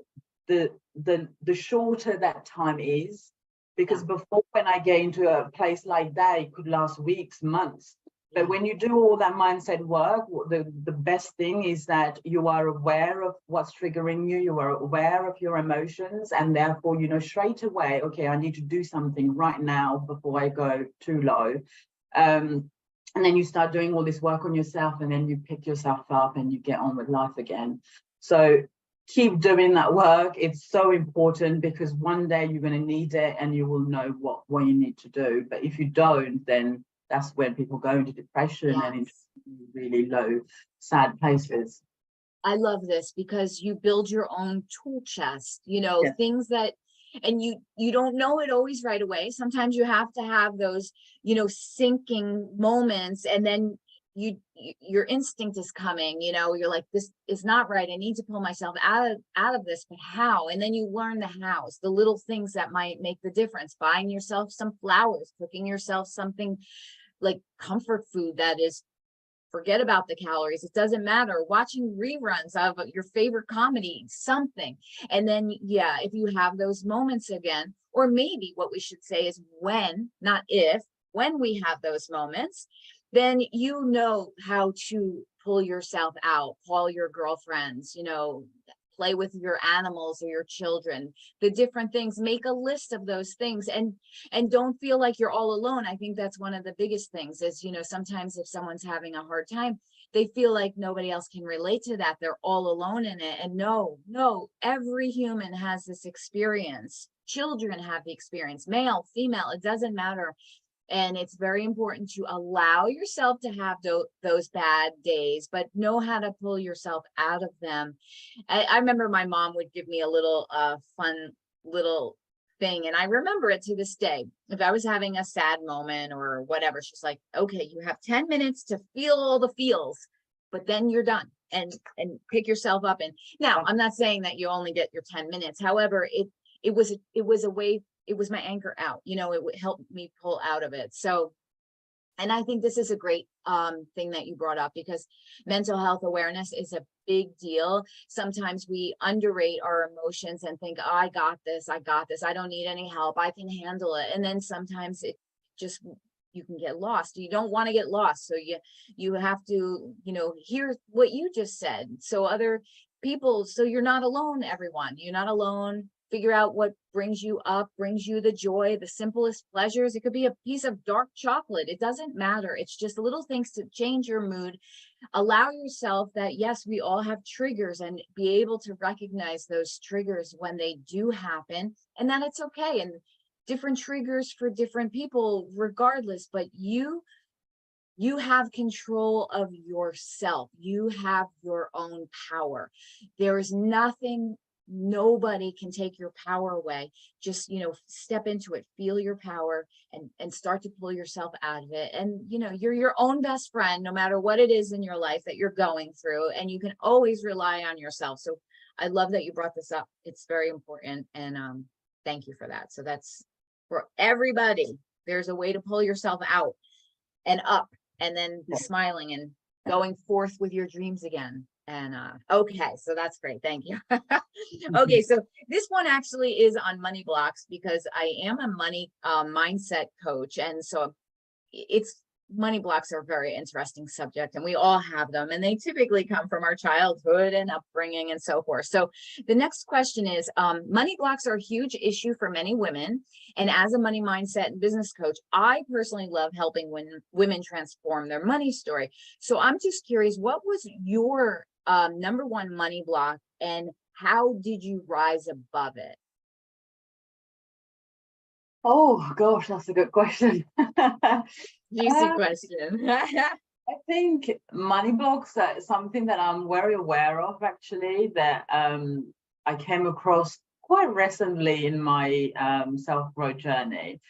the shorter that time is, because before, when I get into a place like that, it could last weeks, months. But when you do all that mindset work, the best thing is that you are aware of what's triggering you, you are aware of your emotions, and therefore, you know, straight away, okay, I need to do something right now before I go too low. And then you start doing all this work on yourself, and then you pick yourself up and you get on with life again. So keep doing that work. It's so important, because one day you're going to need it and you will know what you need to do. But if you don't, then that's when people go into depression and into Yes. really low, sad places. I love this because you build your own tool chest, you know, Yeah. things that, and you don't know it always right away. Sometimes you have to have those, you know, sinking moments, and then your instinct is coming, you know, you're like, this is not right. I need to pull myself out of this, but how? And then you learn the hows, the little things that might make the difference. Buying yourself some flowers, cooking yourself something like comfort food that is, forget about the calories, it doesn't matter, watching reruns of your favorite comedy, something. And then, yeah, if you have those moments again, or maybe what we should say is when, not if, when we have those moments, then you know how to pull yourself out, call your girlfriends, you know, play with your animals or your children, the different things, make a list of those things, and don't feel like you're all alone. I think that's one of the biggest things is, you know, sometimes if someone's having a hard time, they feel like nobody else can relate to that, they're all alone in it. And no, every human has this experience. Children have the experience, male, female, it doesn't matter. And it's very important to allow yourself to have those bad days, but know how to pull yourself out of them. I remember my mom would give me a little fun little thing, and I remember it to this day. If I was having a sad moment or whatever, she's like, okay, you have 10 minutes to feel all the feels, but then you're done, and pick yourself up. And now I'm not saying that you only get your 10 minutes. However, it was a way, it was my anchor out, you know, it would help me pull out of it. So, and I think this is a great thing that you brought up, because mental health awareness is a big deal. Sometimes we underrate our emotions and think, oh, I got this, I don't need any help, I can handle it. And then sometimes it just, you can get lost. You don't want to get lost. So you have to, you know, hear what you just said. So other people, so you're not alone, everyone. You're not alone. Figure out what brings you up, brings you the joy, the simplest pleasures. It could be a piece of dark chocolate. It doesn't matter. It's just little things to change your mood. Allow yourself that, yes, we all have triggers, and be able to recognize those triggers when they do happen, and that it's okay. And different triggers for different people, regardless, but you have control of yourself. You have your own power. There is nothing, nobody can take your power away. Just, you know, step into it, feel your power, and start to pull yourself out of it. And, you know, you're your own best friend, no matter what it is in your life that you're going through, and you can always rely on yourself. So I love that you brought this up. It's very important. And thank you for that. So that's for everybody. There's a way to pull yourself out and up, and then be smiling and going forth with your dreams again. And okay, so that's great. Thank you. Okay, so this one actually is on money blocks, because I am a money mindset coach. And so it's, money blocks are a very interesting subject, and we all have them, and they typically come from our childhood and upbringing and so forth. So the next question is, money blocks are a huge issue for many women, and as a money mindset and business coach, I personally love helping women transform their money story. So I'm just curious, what was your number one money block, and how did you rise above it? Oh gosh, that's a good question. Juicy question. I think money blocks are something that I'm very aware of, actually, that I came across quite recently in my self-growth journey.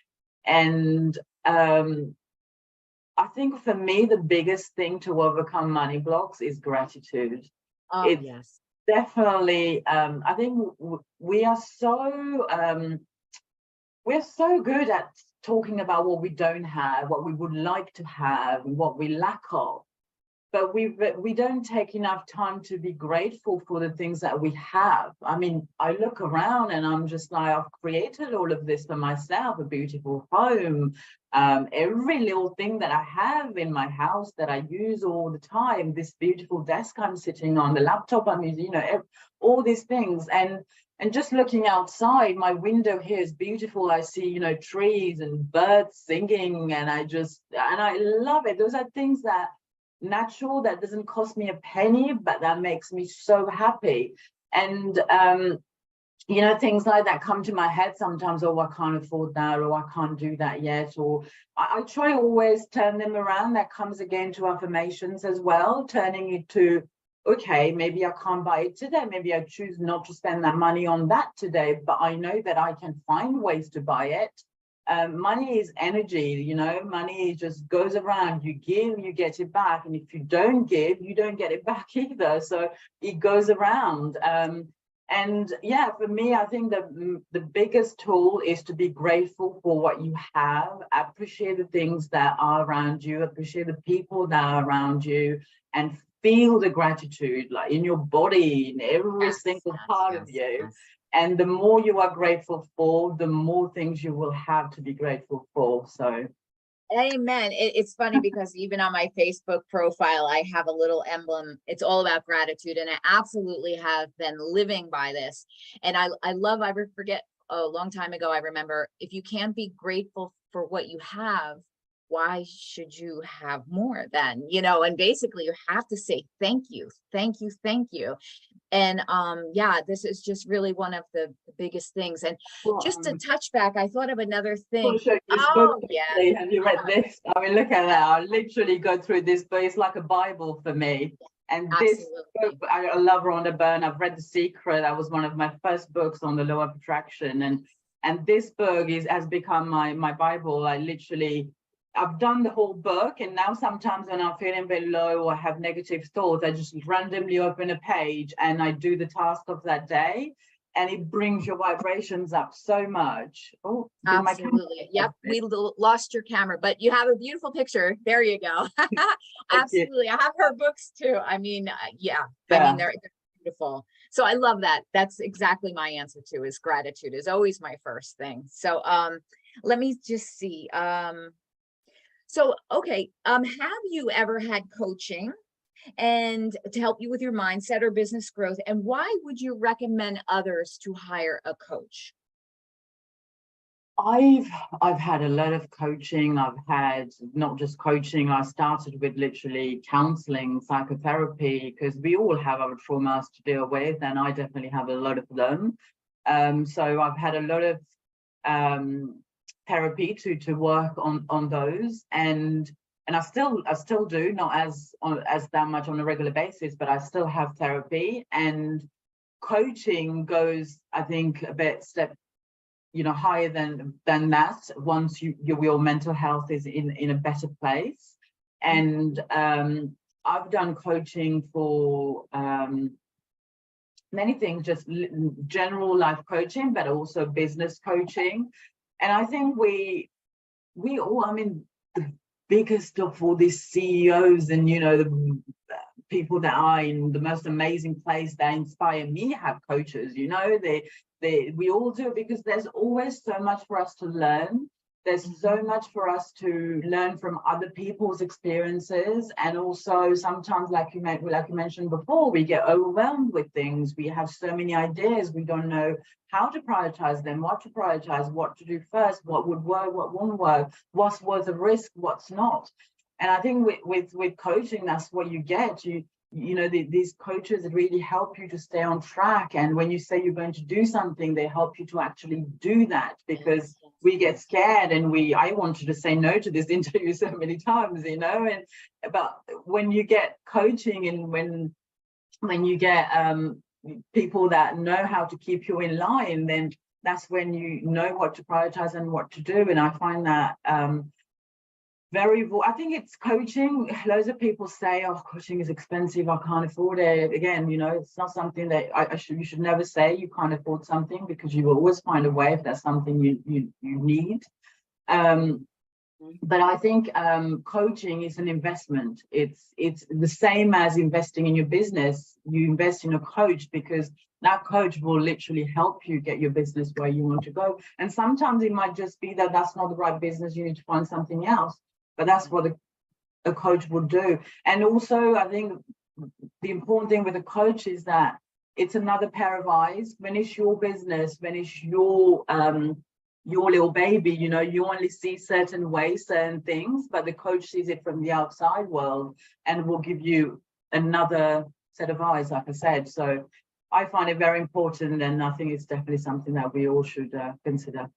And I think for me, the biggest thing to overcome money blocks is gratitude. Oh, It's yes. definitely, I think we are so we're so good at talking about what we don't have, what we would like to have, and what we lack of. But we don't take enough time to be grateful for the things that we have. I mean, I look around and I'm just like, I've created all of this for myself, a beautiful home, every little thing that I have in my house that I use all the time, this beautiful desk I'm sitting on, the laptop I'm using, you know, all these things. And just looking outside, my window here is beautiful. I see, you know, trees and birds singing, and I love it. Those are things that natural, that doesn't cost me a penny, but that makes me so happy. And you know, things like that come to my head sometimes. Oh, I can't afford that, or I can't do that yet. Or I try always turn them around. That comes again to affirmations as well, turning it to, okay, maybe I can't buy it today. Maybe I choose not to spend that money on that today, but I know that I can find ways to buy it. Money is energy, you know, money just goes around. You give, you get it back. And if you don't give, you don't get it back either. So it goes around. And yeah, for me, I think the biggest tool is to be grateful for what you have, appreciate the things that are around you, appreciate the people that are around you, and feel the gratitude like in your body, in every single part of you. And the more you are grateful for, the more things you will have to be grateful for. So amen. It's funny because even on my Facebook profile, I have a little emblem. It's all about gratitude. And I absolutely have been living by this. And I forget a long time ago, I remember, if you can't be grateful for what you have, why should you have more then? You know, and basically you have to say thank you, thank you, thank you. And yeah, this is just really one of the biggest things. And just to touch back, I thought of another thing. Oh yeah, have you read this? I mean, look at that. I literally go through this book. It's like a Bible for me. And this book, I love Rhonda Byrne. I've read The Secret. That was one of my first books on the law of attraction. And this book has become my Bible. I've done the whole book, and now sometimes when I'm feeling a bit low or have negative thoughts, I just randomly open a page and I do the task of that day, and it brings your vibrations up so much. Oh, absolutely. Yep, we lost your camera, but you have a beautiful picture. There you go. Absolutely. I have her books too. I mean, yeah. I mean, they're beautiful. So I love that. That's exactly my answer too, is gratitude is always my first thing. So let me just see. So, okay, have you ever had coaching and to help you with your mindset or business growth? And why would you recommend others to hire a coach? I've had a lot of coaching. I've had not just coaching. I started with literally counseling, psychotherapy, because we all have our traumas to deal with, and I definitely have a lot of them. So I've had a lot of therapy to work on those, and I still do, not as that much on a regular basis, but I still have therapy. And coaching goes, I think, a bit step higher than that once your mental health is in a better place. And I've done coaching for many things, just general life coaching, but also business coaching. And I think we all, I mean, the biggest of all these CEOs and, the people that are in the most amazing place that inspire me have coaches, we all do, because there's always so much for us to learn. There's so much for us to learn from other people's experiences. And also sometimes, like you mentioned before, we get overwhelmed with things. We have so many ideas. We don't know how to prioritize them, what to prioritize, what to do first, what would work, what won't work, what's worth a risk, what's not. And I think with coaching, that's what you get. These coaches really help you to stay on track. And when you say you're going to do something, they help you to actually do that, because we get scared, and I wanted to say no to this interview so many times, but when you get coaching, and when you get people that know how to keep you in line, then that's when you know what to prioritize and what to do. And I find that I think it's coaching. Loads of people say, oh, coaching is expensive, I can't afford it. Again, it's not something that you should never say you can't afford something, because you will always find a way if that's something you need. But I think coaching is an investment. It's the same as investing in your business. You invest in a coach because that coach will literally help you get your business where you want to go. And sometimes it might just be that that's not the right business, you need to find something else. But that's what a coach will do. And also, I think the important thing with a coach is that it's another pair of eyes. When it's your business, when it's your little baby, you only see certain ways, certain things, but the coach sees it from the outside world and will give you another set of eyes, like I said. So I find it very important, and I think it's definitely something that we all should consider.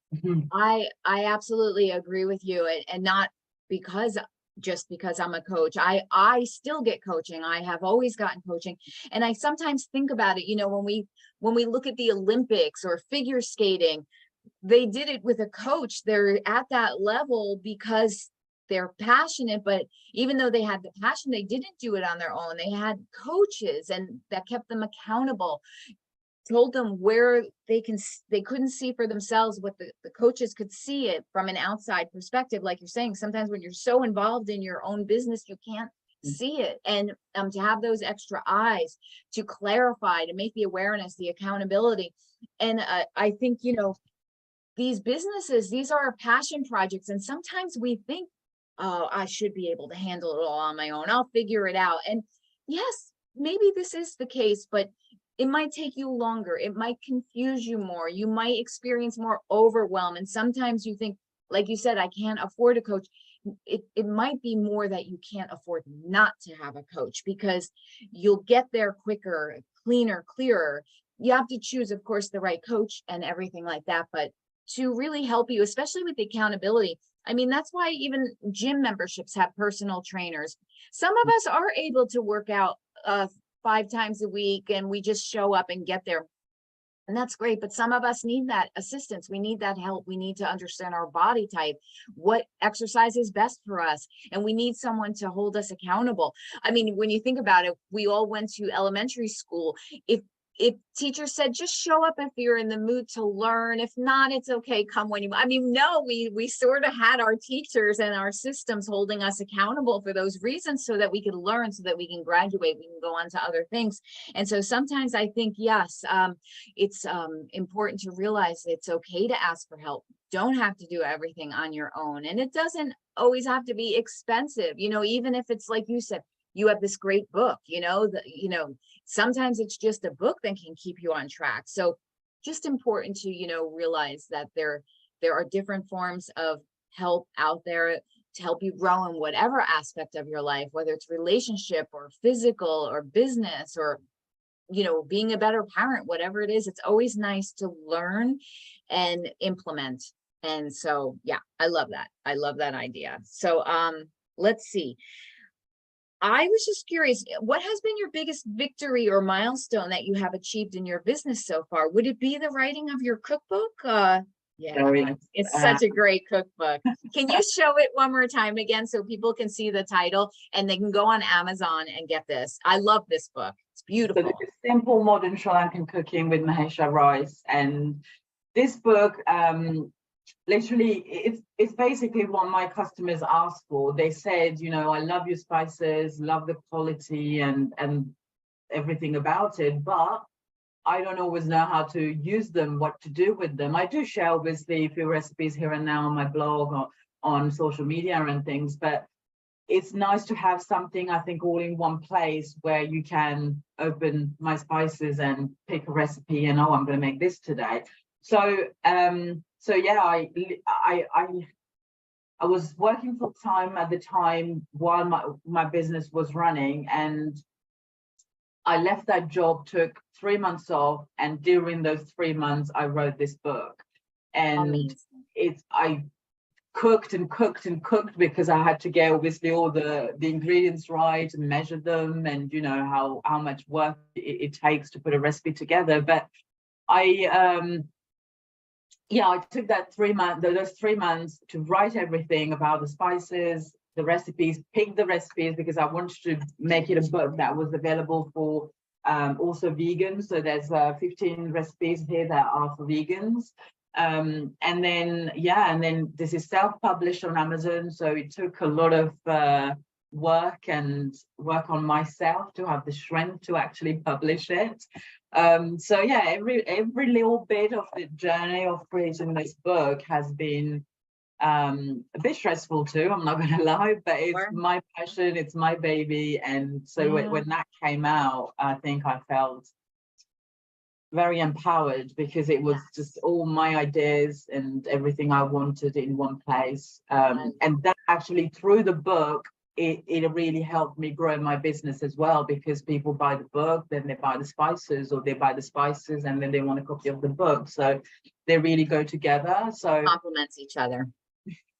I absolutely agree with you, and not because just because I'm a coach. I still get coaching. I have always gotten coaching, and I sometimes think about it, you know, when we look at the Olympics or figure skating, they did it with a coach. They're at that level because they're passionate, but even though they had the passion, they didn't do it on their own. They had coaches and that kept them accountable, told them where they couldn't see for themselves what the coaches could see it from an outside perspective. Like you're saying, sometimes when you're so involved in your own business, you can't see it. And to have those extra eyes to clarify, to make the awareness, the accountability. And I think, you know, these businesses, these are passion projects. And sometimes we think, oh, I should be able to handle it all on my own. I'll figure it out. And yes, maybe this is the case, but it might take you longer. It might confuse you more. You might experience more overwhelm. And sometimes you think, like you said, I can't afford a coach. It might be more that you can't afford not to have a coach, because you'll get there quicker, cleaner, clearer. You have to choose, of course, the right coach and everything like that. But to really help you, especially with the accountability, I mean, that's why even gym memberships have personal trainers. Some of us are able to work out 5 times a week and we just show up and get there. And that's great. But some of us need that assistance. We need that help. We need to understand our body type, what exercise is best for us. And we need someone to hold us accountable. I mean, when you think about it, we all went to elementary school. If teachers said, just show up if you're in the mood to learn, if not, it's okay, come when you, I mean, no, we sort of had our teachers and our systems holding us accountable for those reasons, so that we could learn, so that we can graduate, we can go on to other things. And so sometimes I think, yes, it's important to realize it's okay to ask for help. Don't have to do everything on your own. And it doesn't always have to be expensive, you know, even if it's like you said, you have this great book, you know, sometimes it's just a book that can keep you on track. So just important to, you know, realize that there are different forms of help out there to help you grow in whatever aspect of your life, whether it's relationship or physical or business or, you know, being a better parent, whatever it is. It's always nice to learn and implement. And so, yeah, I love that. I love that idea. So let's see. I was just curious, what has been your biggest victory or milestone that you have achieved in your business so far? Would it be the writing of your cookbook? Yeah, it's such a great cookbook. Can you show it one more time again so people can see the title and they can go on Amazon and get this? I love this book. It's beautiful. So this is Simple Modern Sri Lankan Cooking with Mahesha Rice. And this book, literally, it's basically what my customers asked for. They said, you know, I love your spices, love the quality and everything about it, but I don't always know how to use them, what to do with them. I do share obviously a few recipes here and now on my blog or on social media and things, but it's nice to have something, I think, all in one place where you can open my spices and pick a recipe and, oh, I'm going to make this today. So yeah, I was working full time at the time while my business was running, and I left that job, took 3 months off, and during those 3 months I wrote this book. And I cooked and cooked and cooked because I had to get obviously all the ingredients right and measure them, and you know how much work it takes to put a recipe together. But I took that those 3 months to write everything about the spices, the recipes, pick the recipes, because I wanted to make it a book that was available for also vegans. So there's 15 recipes here that are for vegans. And then this is self-published on Amazon. So it took a lot of work on myself to have the strength to actually publish it. So yeah, every little bit of the journey of creating this book has been a bit stressful too, I'm not gonna lie, but it's my passion, it's my baby. And so when that came out, I think I felt very empowered, because it was just all my ideas and everything I wanted in one place. And that actually, through the book, it really helped me grow my business as well, because people buy the book, then they buy the spices, or they buy the spices and then they want a copy of the book. So they really go together. So Complements each other.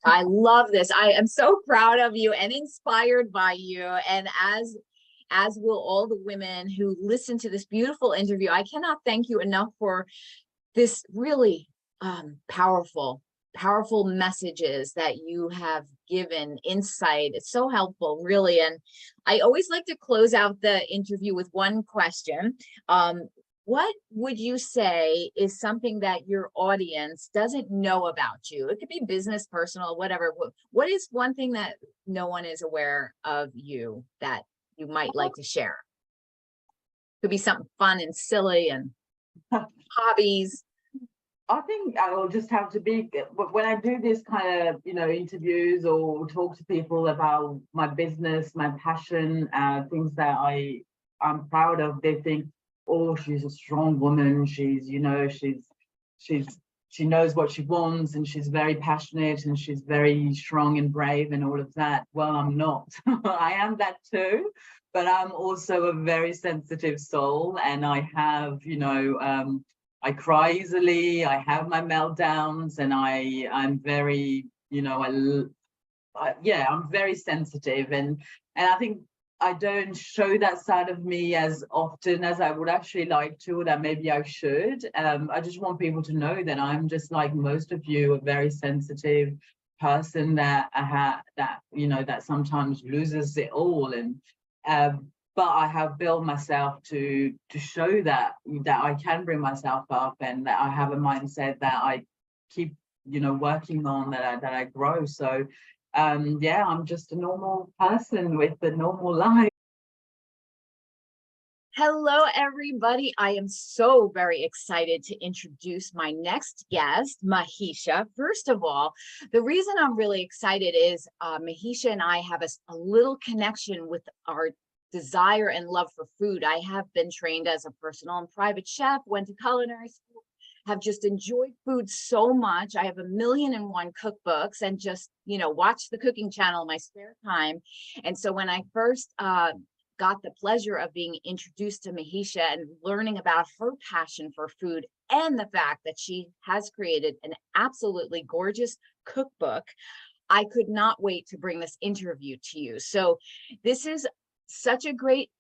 I love this. I am so proud of you and inspired by you. And as will all the women who listen to this beautiful interview. I cannot thank you enough for this really powerful messages that you have given, insight. It's so helpful, really. And I always like to close out the interview with one question. What would you say is something that your audience doesn't know about you? It could be business, personal, whatever. What is one thing that no one is aware of you that you might like to share? Could be something fun and silly and hobbies. I think I will just have to be, when I do this kind of, interviews or talk to people about my business, my passion, things that I'm proud of, they think, oh, she's a strong woman. She's, she knows what she wants, and she's very passionate, and she's very strong and brave and all of that. Well, I'm not. I am that too, but I'm also a very sensitive soul, and I have, I cry easily. I have my meltdowns, and I'm very, I'm very sensitive, and I think I don't show that side of me as often as I would actually like to, or that maybe I should. I just want people to know that I'm just like most of you, a very sensitive person that that sometimes loses it all. And but I have built myself to show that I can bring myself up, and that I have a mindset that I keep working on, that I grow. So I'm just a normal person with a normal life. Hello, everybody. I am so very excited to introduce my next guest, Mahisha. First of all, the reason I'm really excited is Mahisha and I have a little connection with our desire and love for food. I have been trained as a personal and private chef, went to culinary school, have just enjoyed food so much. I have 1,000,001 cookbooks, and just, watch the cooking channel in my spare time. And so when I first got the pleasure of being introduced to Mahisha and learning about her passion for food, and the fact that she has created an absolutely gorgeous cookbook, I could not wait to bring this interview to you. So this is such a great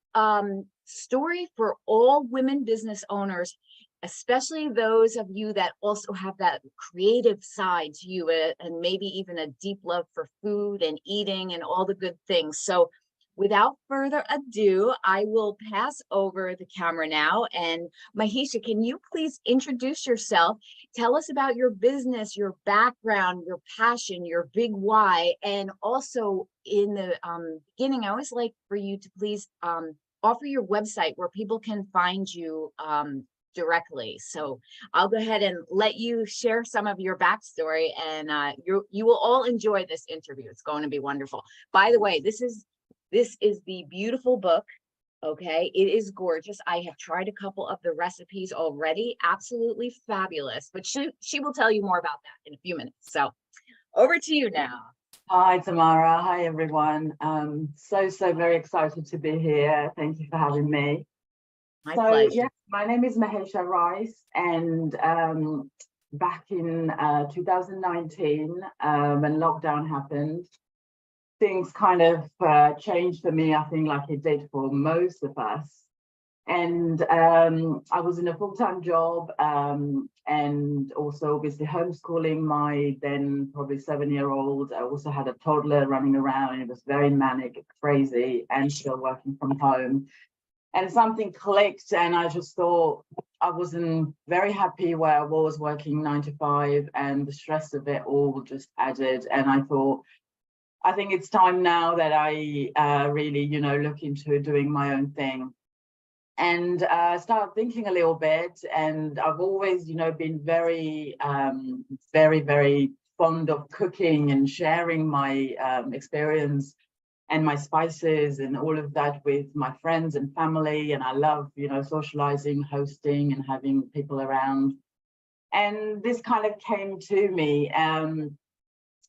story for all women business owners, especially those of you that also have that creative side to you, and maybe even a deep love for food and eating and all the good things. So without further ado, I will pass over the camera now. And Mahisha, can you please introduce yourself? Tell us about your business, your background, your passion, your big why. And also in the beginning, I always like for you to please offer your website where people can find you directly. So I'll go ahead and let you share some of your backstory, and you will all enjoy this interview. It's going to be wonderful. By the way, this is the beautiful book. Okay, it is gorgeous. I have tried a couple of the recipes already. Absolutely fabulous. But she will tell you more about that in a few minutes. So over to you now. Hi, Tamara. Hi, everyone. So very excited to be here. Thank you for having me. My pleasure. Yeah, my name is Mahisha Rice, and back in 2019, when lockdown happened, things kind of changed for me, I think, like it did for most of us. And I was in a full-time job, and also obviously homeschooling my then probably 7-year-old. I also had a toddler running around, and it was very manic, crazy, and still working from home. And something clicked, and I just thought I wasn't very happy where I was working 9 to 5, and the stress of it all just added. And I thought, I think it's time now that I really, look into doing my own thing. And I started thinking a little bit, and I've always, been very, very fond of cooking and sharing my experience and my spices and all of that with my friends and family. And I love, socializing, hosting, and having people around. And this kind of came to me.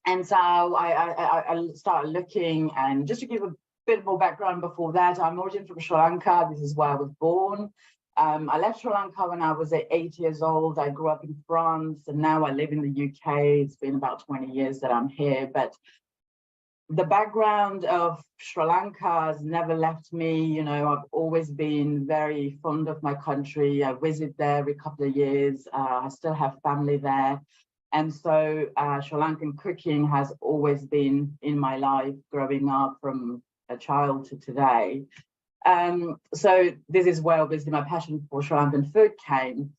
And so I started looking, and just to give a bit more background before that, I'm originally from Sri Lanka. This is where I was born. I left Sri Lanka when I was 8 years old. I grew up in France, and now I live in the UK. It's been about 20 years that I'm here, but the background of Sri Lanka has never left me. You know, I've always been very fond of my country. I visit there every couple of years. I still have family there. And so Sri Lankan cooking has always been in my life growing up from a child to today. So this is where obviously my passion for Sri Lankan food came.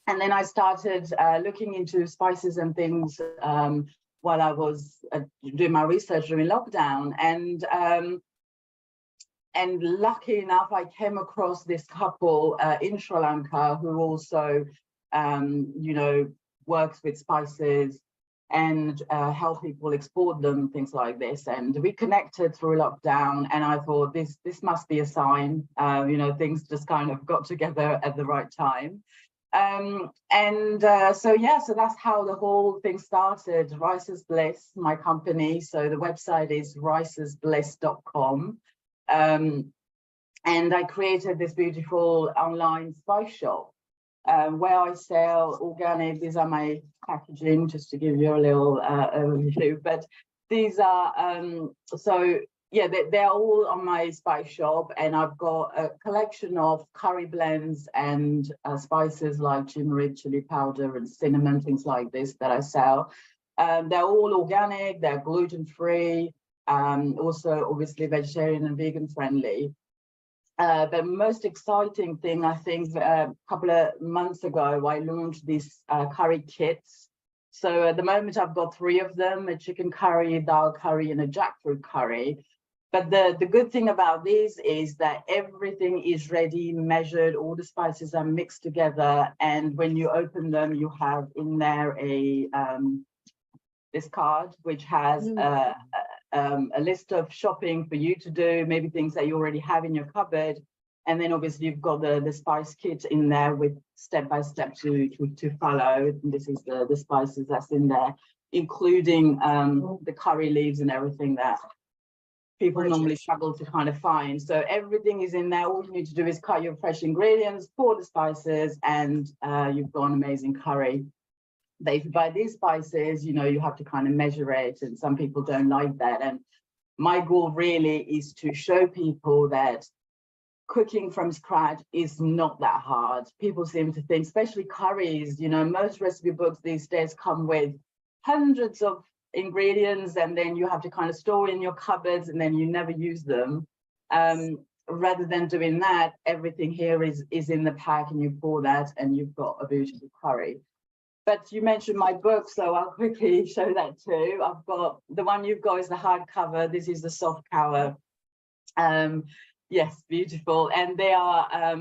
And then I started looking into spices and things while I was doing my research during lockdown. And lucky enough, I came across this couple in Sri Lanka who also, you know, works with spices and help people export them, things like this. And we connected through lockdown, and I thought this must be a sign. You know, things just kind of got together at the right time. So yeah, so that's how the whole thing started. Rice's Bliss, my company. So the website is ricesbliss.com. And I created this beautiful online spice shop where I sell organic. These are my packaging, just to give you a little overview. But these are, so yeah, they're all on my spice shop, and I've got a collection of curry blends and spices like turmeric, chili powder, and cinnamon, things like this that I sell. They're all organic, they're gluten-free, also obviously vegetarian and vegan friendly. The most exciting thing, I think, a couple of months ago, I launched these curry kits. So at the moment, I've got 3 of them: a chicken curry, dal curry, and a jackfruit curry. But the good thing about these is that everything is ready, measured, all the spices are mixed together. And when you open them, you have in there this card, which has a list of shopping for you to do, maybe things that you already have in your cupboard. And then obviously you've got the spice kit in there with step-by-step to follow. And this is the spices that's in there, including the curry leaves and everything that people normally struggle to kind of find. So everything is in there. All you need to do is cut your fresh ingredients, pour the spices, and you've got an amazing curry. But if you buy these spices, you know, you have to kind of measure it, and some people don't like that. And my goal really is to show people that cooking from scratch is not that hard. People seem to think, especially curries, you know, most recipe books these days come with hundreds of ingredients, and then you have to kind of store in your cupboards, and then you never use them. Rather than doing that, everything here is in the pack, and you pour that and you've got a beautiful curry. But you mentioned my book, so I'll quickly show that too. I've got the one you've got is the hardcover. This is the soft cover. Yes, beautiful. And they are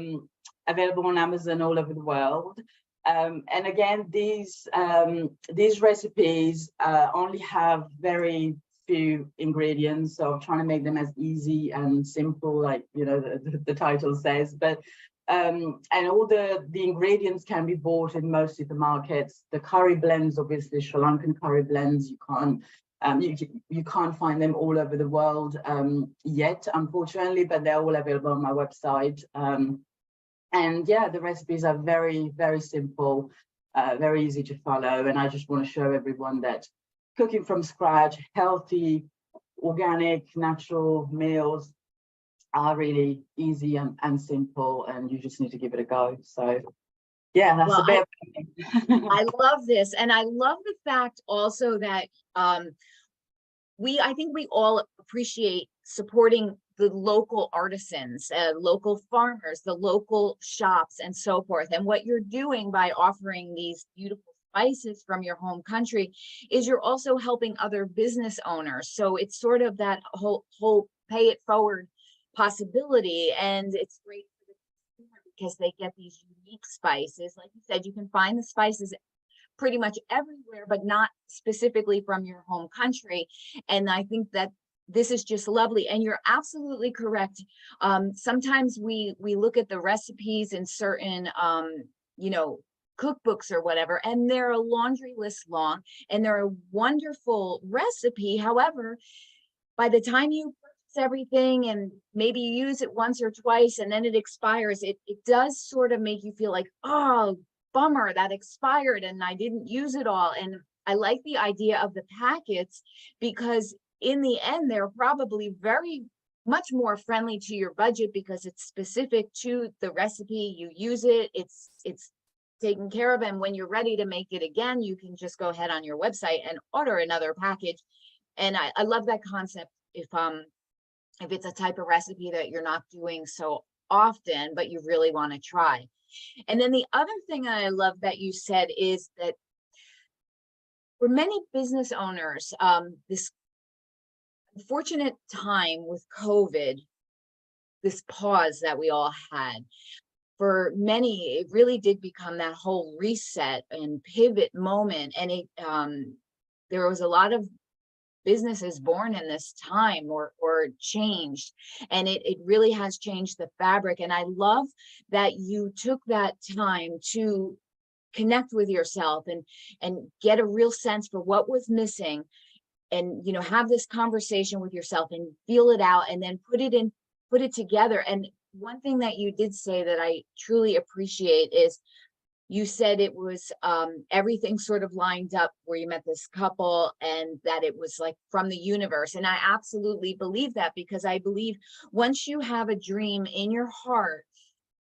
available on Amazon all over the world. And again, these recipes only have very few ingredients, so I'm trying to make them as easy and simple, like, you know, the title says. But and all the ingredients can be bought in most supermarkets. The curry blends, obviously Sri Lankan curry blends, you can't find them all over the world yet, unfortunately, but they're all available on my website. And yeah, the recipes are very, very simple, very easy to follow. And I just want to show everyone that cooking from scratch, healthy, organic, natural meals are really easy and simple, and you just need to give it a go. So yeah, that's a bit. I love this. And I love the fact also that I think we all appreciate supporting the local artisans, local farmers, the local shops, and so forth. And what you're doing by offering these beautiful spices from your home country is you're also helping other business owners. So it's sort of that whole pay it forward possibility. And it's great for the consumer because they get these unique spices. Like you said, you can find the spices pretty much everywhere, but not specifically from your home country. And I think that this is just lovely. And you're absolutely correct. Sometimes we look at the recipes in certain, you know, cookbooks or whatever, and they're a laundry list long and they're a wonderful recipe. However, by the time you purchase everything and maybe you use it once or twice and then it expires, it does sort of make you feel like, oh, bummer, that expired and I didn't use it all. And I like the idea of the packets because in the end, they're probably very much more friendly to your budget because it's specific to the recipe. You use it, it's taken care of. And when you're ready to make it again, you can just go ahead on your website and order another package. And I love that concept if it's a type of recipe that you're not doing so often, but you really want to try. And then the other thing I love that you said is that for many business owners, this unfortunate time with COVID, this pause that we all had, for many, it really did become that whole reset and pivot moment. And there was a lot of businesses born in this time or changed, and it really has changed the fabric. And I love that you took that time to connect with yourself and get a real sense for what was missing, and have this conversation with yourself and feel it out and then put it together. And one thing that you did say that I truly appreciate is you said it was everything sort of lined up where you met this couple and that it was like from the universe. And I absolutely believe that, because I believe once you have a dream in your heart,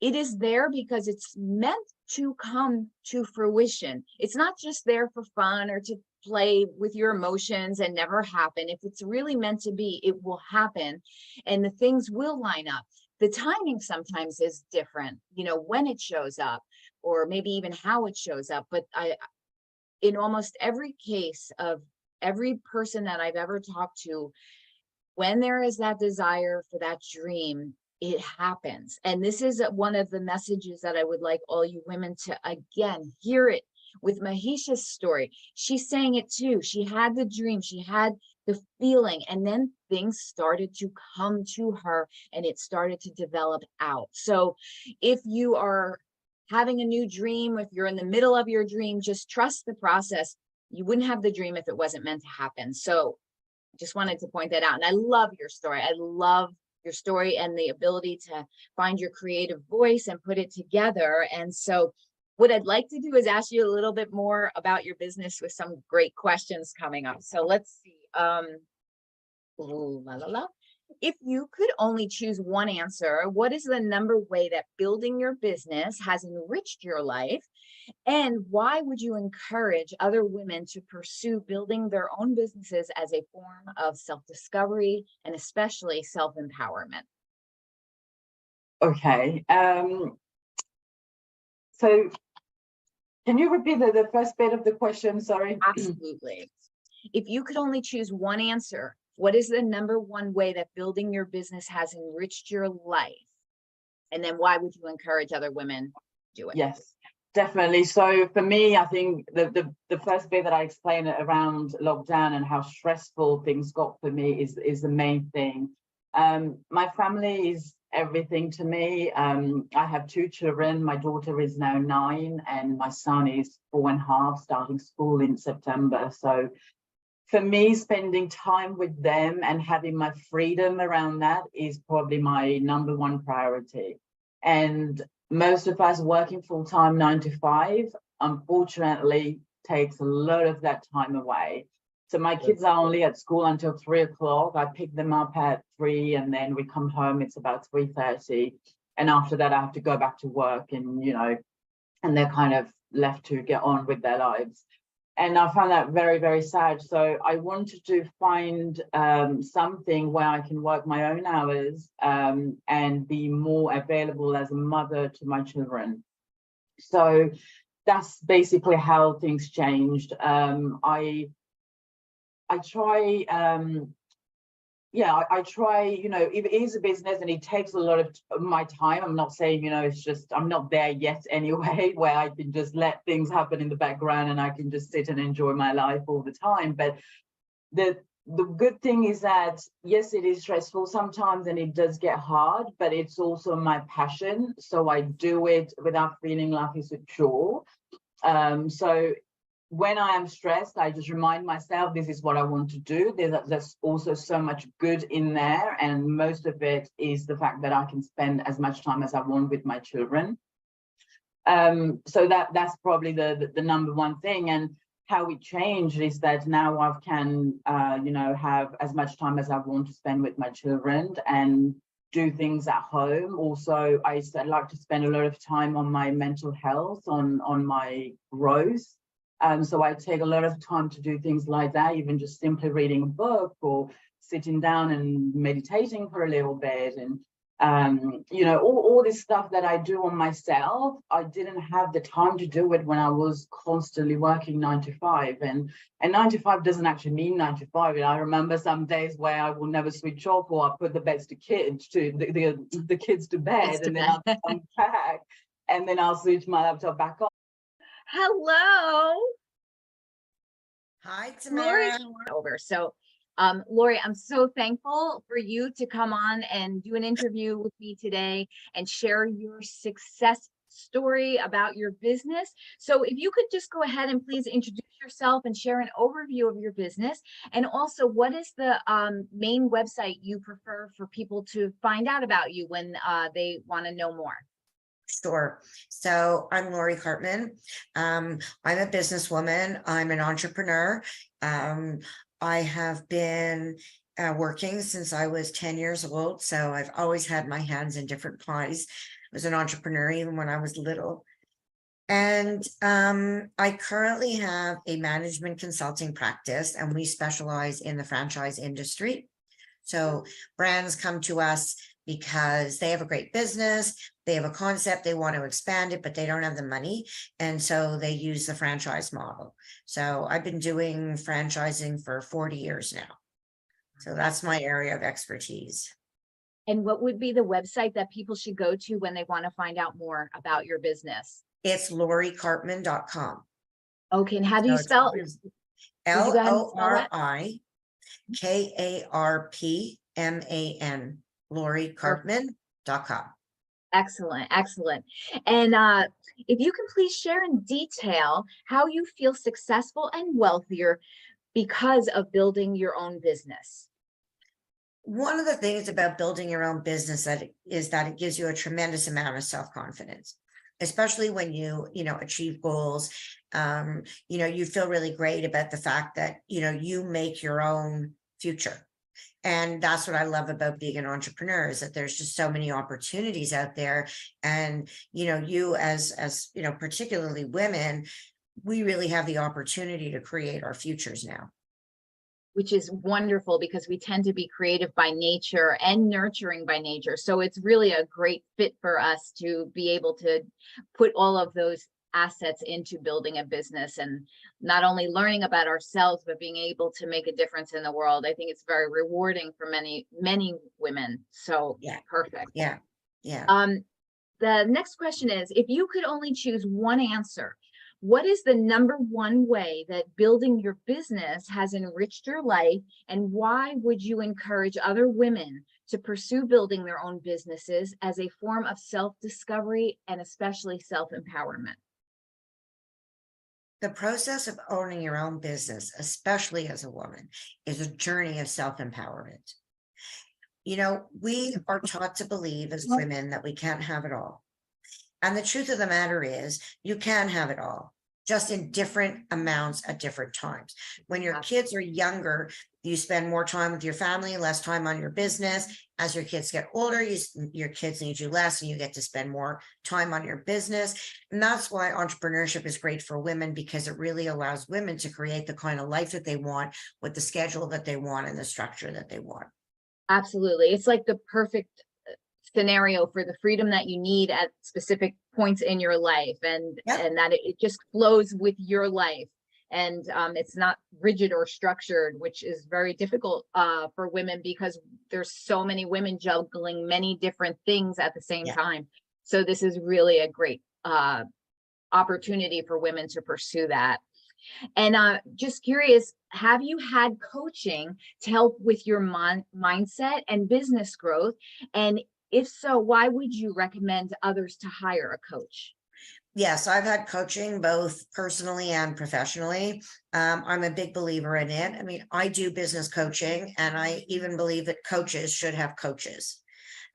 it is there because it's meant to come to fruition. It's not just there for fun or to play with your emotions and never happen. If it's really meant to be, it will happen and the things will line up. The timing sometimes is different, when it shows up or maybe even how it shows up. But in almost every case of every person that I've ever talked to, when there is that desire for that dream, it happens. And this is one of the messages that I would like all you women to, again, hear it with Mahisha's story. She's saying it too. She had the dream, she had the feeling, and then things started to come to her and it started to develop out. So if you are having a new dream, if you're in the middle of your dream, just trust the process. You wouldn't have the dream if it wasn't meant to happen. So I just wanted to point that out. And I love your story. I love your story and the ability to find your creative voice and put it together. And so what I'd like to do is ask you a little bit more about your business with some great questions coming up. So let's see. If you could only choose one answer, what is the number way that building your business has enriched your life? And why would you encourage other women to pursue building their own businesses as a form of self-discovery and especially self-empowerment? Okay. So can you repeat the first bit of the question? Sorry. Absolutely. If you could only choose one answer, what is the number one way that building your business has enriched your life? And then why would you encourage other women to do it? Yes, definitely. So for me, I think the first bit that I explained around lockdown and how stressful things got for me is the main thing. My family is everything to me. I have 2 children. My daughter is now 9 and my son is 4.5, starting school in September. So for me, spending time with them and having my freedom around that is probably my number one priority. And most of us working full-time 9 to 5, unfortunately, takes a lot of that time away. So my kids are only at school until 3 o'clock. I pick them up at 3 and then we come home, it's about 3:30. And after that, I have to go back to work and, and they're kind of left to get on with their lives. And I found that very, very sad. So I wanted to find something where I can work my own hours and be more available as a mother to my children. So that's basically how things changed. I try, I try, if it is a business and it takes a lot of my time, I'm not saying, it's just, I'm not there yet anyway, where I can just let things happen in the background and I can just sit and enjoy my life all the time. But the good thing is that, yes, it is stressful sometimes and it does get hard, but it's also my passion. So I do it without feeling like it's a chore. So when I am stressed, I just remind myself this is what I want to do. There's also so much good in there, and most of it is the fact that I can spend as much time as I want with my children. So that's probably the number one thing. And how it changed is that now I can, have as much time as I want to spend with my children and do things at home. Also, I like to spend a lot of time on my mental health, on my growth. So I take a lot of time to do things like that, even just simply reading a book or sitting down and meditating for a little bit. And all this stuff that I do on myself, I didn't have the time to do it when I was constantly working 9 to 5. And 9 to 5 doesn't actually mean 9 to 5. And I remember some days where I will never switch off, or I put the kids to bed, and then I'll come back, and then I'll switch my laptop back on. Hello. Hi, Tamara. Over. So, Lori, I'm so thankful for you to come on and do an interview with me today and share your success story about your business. So if you could just go ahead and please introduce yourself and share an overview of your business. And also, what is the main website you prefer for people to find out about you when they want to know more? Sure. So I'm Lori Karpman. I'm a businesswoman. I'm an entrepreneur. I have been working since I was 10 years old. So I've always had my hands in different pies. I was an entrepreneur even when I was little. And I currently have a management consulting practice, and we specialize in the franchise industry. So brands come to us because they have a great business, they have a concept, they want to expand it, but they don't have the money. And so they use the franchise model. So I've been doing franchising for 40 years now. So that's my area of expertise. And what would be the website that people should go to when they want to find out more about your business? It's lorikarpman.com. Okay, and how do you spell it? LORIKARPMAN, lorikarpman.com. Excellent, excellent. And if you can please share in detail how you feel successful and wealthier because of building your own business. One of the things about building your own business is that it gives you a tremendous amount of self-confidence, especially when you achieve goals. You feel really great about the fact that, you make your own future. And that's what I love about being an entrepreneur, is that there's just so many opportunities out there. And, you as particularly women, we really have the opportunity to create our futures now. Which is wonderful, because we tend to be creative by nature and nurturing by nature. So it's really a great fit for us to be able to put all of those assets into building a business, and not only learning about ourselves, but being able to make a difference in the world. I think it's very rewarding for many, many women. So yeah, perfect. Yeah. The next question is, if you could only choose one answer, what is the number one way that building your business has enriched your life, and why would you encourage other women to pursue building their own businesses as a form of self-discovery and especially self-empowerment? The process of owning your own business, especially as a woman, is a journey of self-empowerment. We are taught to believe as women that we can't have it all. And the truth of the matter is, you can have it all, just in different amounts at different times. When your kids are younger, you spend more time with your family, less time on your business. As your kids get older, your kids need you less, and you get to spend more time on your business. And that's why entrepreneurship is great for women, because it really allows women to create the kind of life that they want, with the schedule that they want and the structure that they want. Absolutely. It's like the perfect scenario for the freedom that you need at specific points in your life, and that it just flows with your life, and it's not rigid or structured, which is very difficult for women, because there's so many women juggling many different things at the same time. So this is really a great opportunity for women to pursue that. And just curious, have you had coaching to help with your mindset and business growth? And if so, why would you recommend others to hire a coach? Yes, I've had coaching both personally and professionally. I'm a big believer in it. I mean, I do business coaching, and I even believe that coaches should have coaches.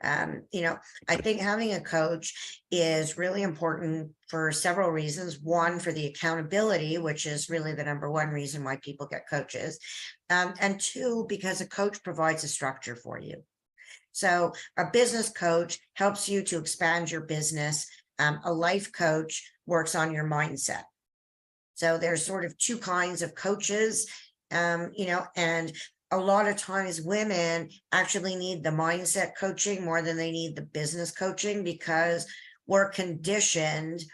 You know, I think having a coach is really important for several reasons. One, for the accountability, which is really the number one reason why people get coaches. And two, because a coach provides a structure for you. So a business coach helps you to expand your business. A life coach works on your mindset. So there's sort of two kinds of coaches, you know, and a lot of times women actually need the mindset coaching more than they need the business coaching, because we're conditioned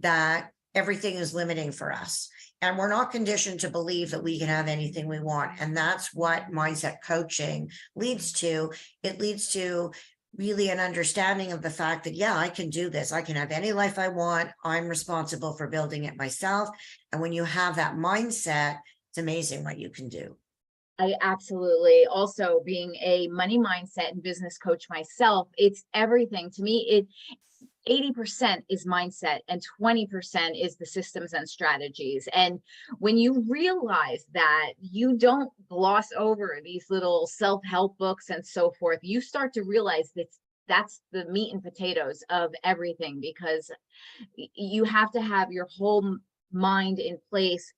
that everything is limiting for us. And we're not conditioned to believe that we can have anything we want. And that's what mindset coaching leads to. It leads to really an understanding of the fact that, yeah, I can do this. I can have any life I want. I'm responsible for building it myself. And when you have that mindset, it's amazing what you can do. I absolutely, also being a money mindset and business coach myself, it's everything to me. It 80% is mindset and 20% is the systems and strategies. And when you realize that, you don't gloss over these little self-help books and so forth, you start to realize that that's the meat and potatoes of everything, because you have to have your whole mind in place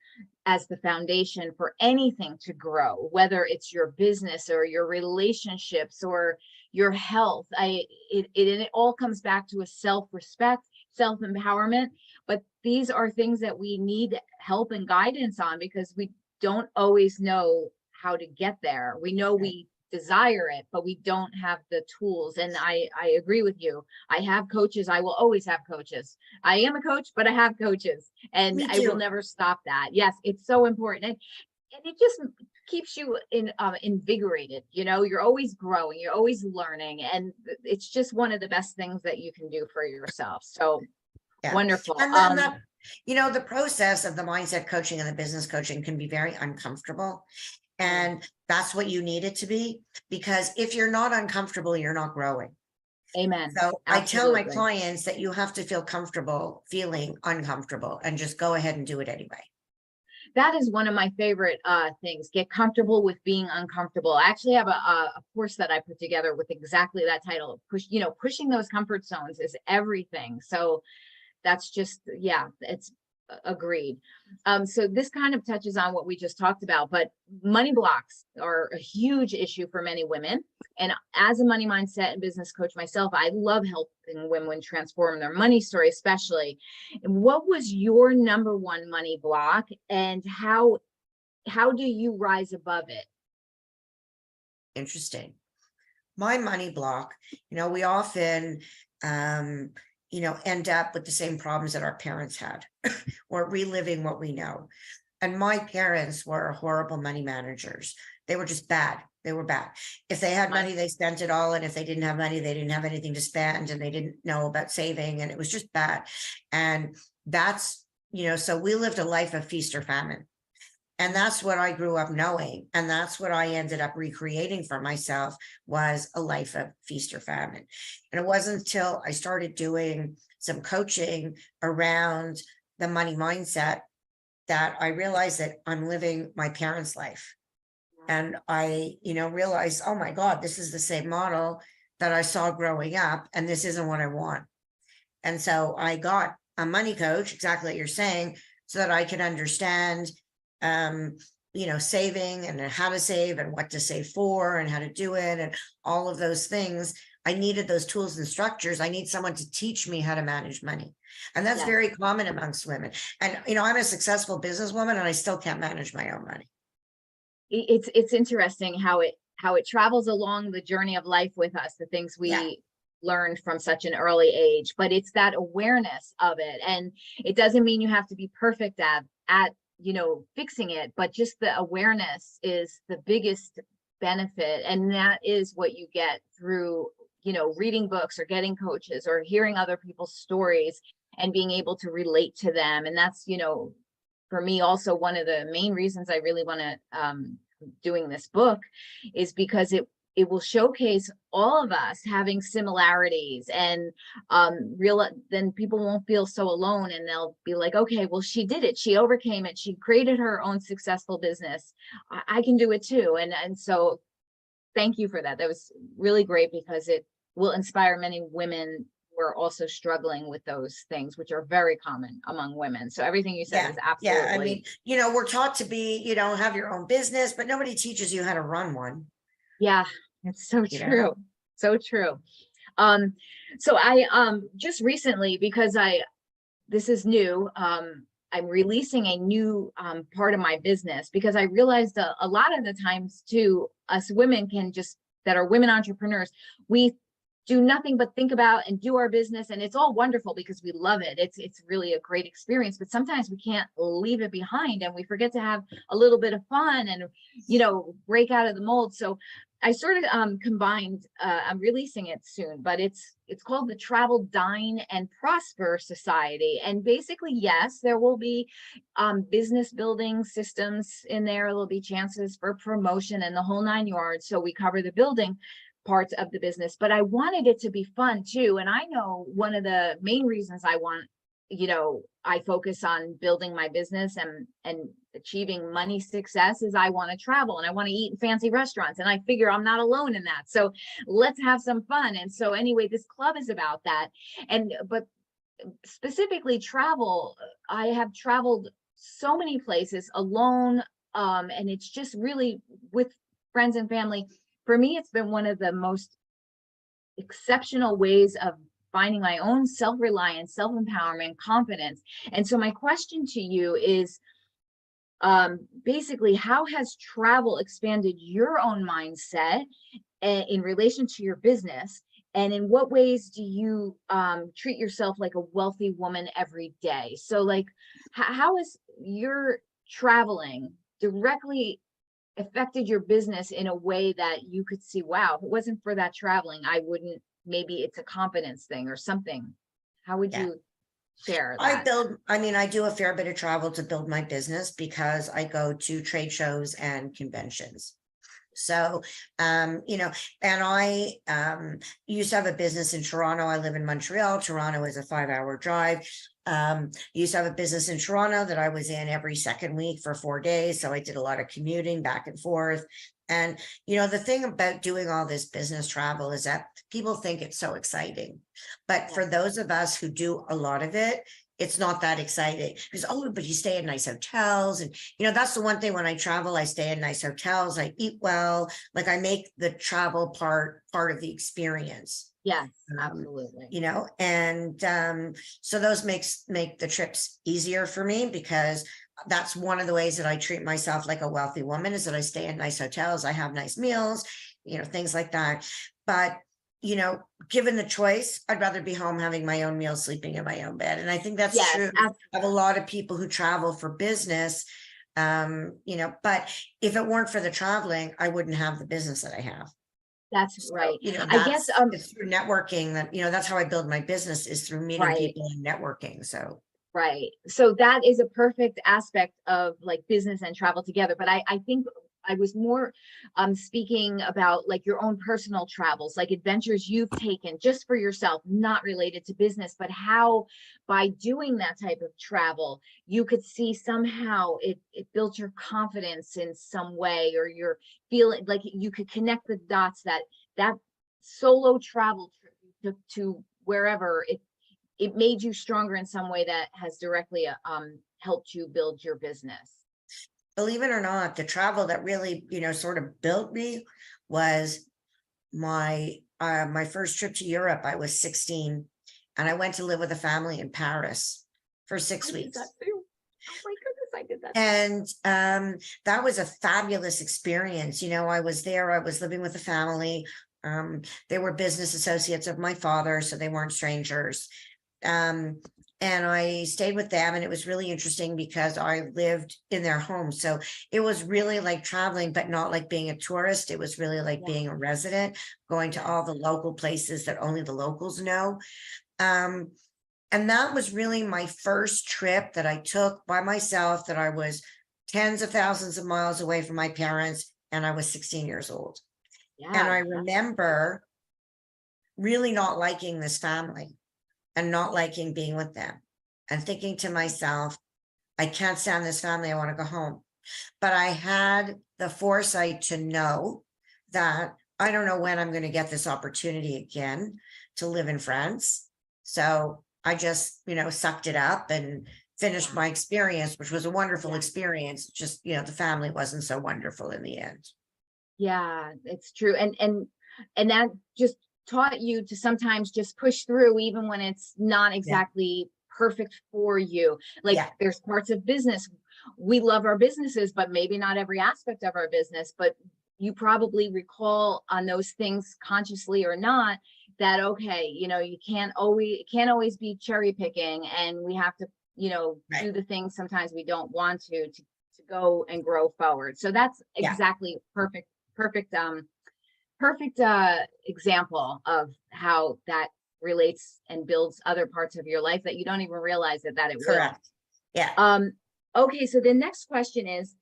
as the foundation for anything to grow, whether it's your business or your relationships or your health. It all comes back to a self-respect, self-empowerment. But these are things that we need help and guidance on, because we don't always know how to get there. We know we desire it, but we don't have the tools. And I agree with you. I have coaches. I will always have coaches. I am a coach, but I have coaches, and Me I will too. never stop that. Yes, it's so important. And it just keeps you invigorated. You know, you're always growing, you're always learning, and it's just one of the best things that you can do for yourself. So Yeah. wonderful. And then that, you know, the process of the mindset coaching and the business coaching can be very uncomfortable. And that's what you need it to be, because if you're not uncomfortable, you're not growing. Amen. So I tell my Absolutely. clients that you have to feel comfortable feeling uncomfortable, and just go ahead and do it anyway. That is one of my favorite things. Get comfortable with being uncomfortable. I actually have a course that I put together with exactly that title. Pushing those comfort zones is everything. So that's just, yeah, it's agreed. So this kind of touches on what we just talked about, but money blocks are a huge issue for many women. And as a money mindset and business coach myself, I love helping women transform their money story, especially. And what was your number one money block, and how do you rise above it? Interesting. My money block, you know, we often, you know, end up with the same problems that our parents had, or reliving what we know. And my parents were horrible money managers. They were just bad. They were bad. If they had money, they spent it all. And if they didn't have money, they didn't have anything to spend, and they didn't know about saving. And it was just bad. And that's, you know, so we lived a life of feast or famine. And that's what I grew up knowing. And that's what I ended up recreating for myself, was a life of feast or famine. And it wasn't until I started doing some coaching around the money mindset that I realized that I'm living my parents' life. And I, you know, realized, oh my God, this is the same model that I saw growing up, and this isn't what I want. And so I got a money coach, exactly what you're saying, so that I could understand, you know, saving and how to save and what to save for and how to do it and all of those things. I needed those tools and structures. I need someone to teach me how to manage money. And that's very common amongst women. And, you know, I'm a successful businesswoman, and I still can't manage my own money. It's interesting how it travels along the journey of life with us, the things we learned from such an early age. But it's that awareness of it, and it doesn't mean you have to be perfect at you know, fixing it, but just the awareness is the biggest benefit. And that is what you get through, you know, reading books or getting coaches or hearing other people's stories and being able to relate to them. And that's, you know, for me also one of the main reasons I really want to doing this book is because it it will showcase all of us having similarities, and then people won't feel so alone, and they'll be like, okay, well, she did it, she overcame it, she created her own successful business. I can do it too. And so thank you for that. That was really great, because it will inspire many women who are also struggling with those things, which are very common among women. So everything you said Yeah, is yeah. I absolutely. mean, we're taught to be, have your own business, but nobody teaches you how to run one, Yeah, it's so you know? true. So true. Um, so I just recently, because this is new, I'm releasing a new part of my business, because I realized a lot of the times too, us women can just, that are women entrepreneurs, we do nothing but think about and do our business, and it's all wonderful because we love it. It's really a great experience, but sometimes we can't leave it behind, and we forget to have a little bit of fun and break out of the mold. So I sort of combined, I'm releasing it soon, but it's called the Travel, Dine, and Prosper Society. And basically, yes, there will be business building systems in there. There'll be chances for promotion and the whole 9 yards. So we cover the building parts of the business, but I wanted it to be fun too. And I know one of the main reasons I focus on building my business and achieving money success is I want to travel and I want to eat in fancy restaurants, and I figure I'm not alone in that. So let's have some fun. And so anyway, this club is about that. But specifically travel, I have traveled so many places alone, and it's just really with friends and family. For me, it's been one of the most exceptional ways of finding my own self-reliance, self-empowerment, confidence. And so my question to you is, basically, how has travel expanded your own mindset in relation to your business? And in what ways do you treat yourself like a wealthy woman every day? So like, how is your traveling directly affected your business in a way that you could see, wow, if it wasn't for that traveling, I wouldn't, maybe it's a confidence thing or something. How would Yeah. you share that? I do a fair bit of travel to build my business because I go to trade shows and conventions. So, and I used to have a business in Toronto. I live in Montreal. Toronto is a 5-hour drive. Used to have a business in Toronto that I was in every second week for 4 days. So I did a lot of commuting back and forth. And, the thing about doing all this business travel is that people think it's so exciting. But for those of us who do a lot of it, it's not that exciting because, but you stay in nice hotels. And, that's the one thing when I travel, I stay in nice hotels, I eat well, like I make the travel part of the experience. Yes, absolutely. So those make the trips easier for me because that's one of the ways that I treat myself like a wealthy woman is that I stay in nice hotels, I have nice meals, things like that. But given the choice, I'd rather be home having my own meal, sleeping in my own bed. And I think that's true of a lot of people who travel for business. But if it weren't for the traveling, I wouldn't have the business that I have. That's right. I guess it's through networking that, that's how I build my business is through meeting people and networking. So right. So that is a perfect aspect of like business and travel together. But I think I was more speaking about like your own personal travels, like adventures you've taken just for yourself, not related to business, but how by doing that type of travel, you could see somehow it built your confidence in some way, or you're feeling like you could connect the dots that solo travel trip you took to wherever it made you stronger in some way that has directly helped you build your business. Believe it or not, the travel that really, sort of built me was my first trip to Europe. I was 16 and I went to live with a family in Paris for 6 weeks. Oh my goodness, I did that. And that was a fabulous experience. I was there, I was living with a family. They were business associates of my father, so they weren't strangers. And I stayed with them, and it was really interesting because I lived in their home. So it was really like traveling, but not like being a tourist. It was really like being a resident, going to all the local places that only the locals know. And that was really my first trip that I took by myself, that I was tens of thousands of miles away from my parents, and I was 16 years old. And I Yeah. remember really not liking this family and not liking being with them and thinking to myself, I can't stand this family. I want to go home. But I had the foresight to know that I don't know when I'm going to get this opportunity again to live in France. So I just, sucked it up and finished Yeah. my experience, which was a wonderful Yeah. experience. Just, the family wasn't so wonderful in the end. Yeah, it's true. And that just taught you to sometimes just push through even when it's not Yeah. exactly perfect for you. Like Yeah. there's parts of business. We love our businesses, but maybe not every aspect of our business. But you probably recall on those things consciously or not that okay, you can't always be cherry picking, and we have to, Right. do the things sometimes we don't want to go and grow forward. So that's Yeah. exactly perfect perfect example of how that relates and builds other parts of your life that you don't even realize that it will. Correct. Yeah. Okay, so the next question is,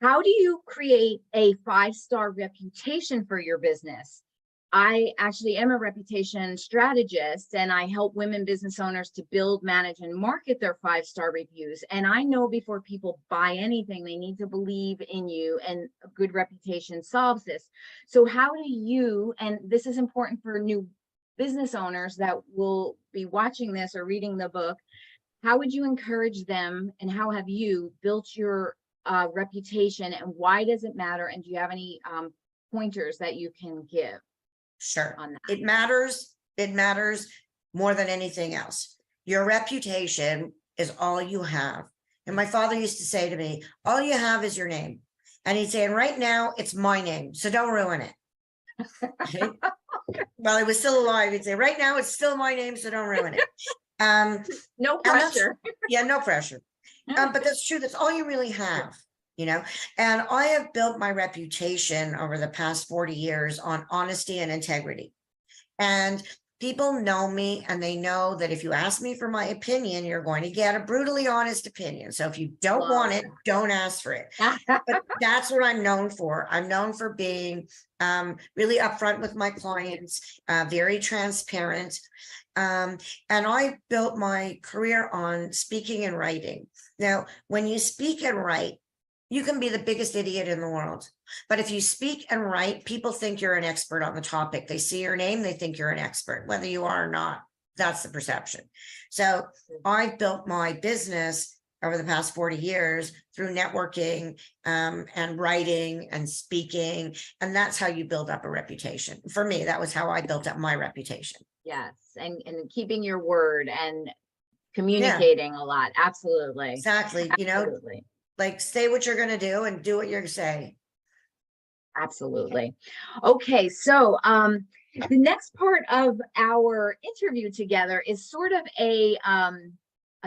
how do you create a 5-star reputation for your business? I actually am a reputation strategist, and I help women business owners to build, manage, and market their 5-star reviews. And I know before people buy anything, they need to believe in you, and a good reputation solves this. So how do you, and this is important for new business owners that will be watching this or reading the book, how would you encourage them, and how have you built your reputation, and why does it matter? And do you have any pointers that you can give Sure. on that? It matters. It matters more than anything else. Your reputation is all you have. And my father used to say to me, all you have is your name. And he'd say, and right now it's my name, so don't ruin it. Okay? While he was still alive, he'd say, right now it's still my name, so don't ruin it. No And that's, pressure. yeah, no pressure. But that's true. That's all you really have, and I have built my reputation over the past 40 years on honesty and integrity. And people know me, and they know that if you ask me for my opinion, you're going to get a brutally honest opinion. So if you don't want Love it, don't ask for it. But that's what I'm known for. I'm known for being really upfront with my clients, very transparent. And I built my career on speaking and writing. Now, when you speak and write, you can be the biggest idiot in the world. But if you speak and write, people think you're an expert on the topic. They see your name, they think you're an expert, whether you are or not. That's the perception. So I've built my business over the past 40 years through networking and writing and speaking. And that's how you build up a reputation. For me, that was how I built up my reputation. Yes, and keeping your word and communicating a lot. Absolutely. Exactly. Absolutely. Like say what you're going to do and do what you're saying. Absolutely. Okay, so the next part of our interview together is sort of a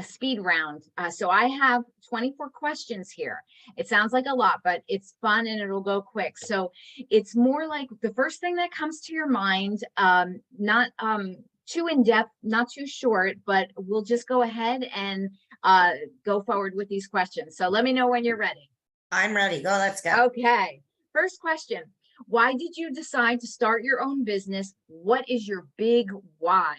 speed round. So I have 24 questions here. It sounds like a lot, but it's fun and it'll go quick. So it's more like the first thing that comes to your mind, not too in depth, not too short, but we'll just go ahead and go forward with these questions. So let me know when you're ready. I'm ready. Go, let's go. Okay. First question. Why did you decide to start your own business? What is your big why?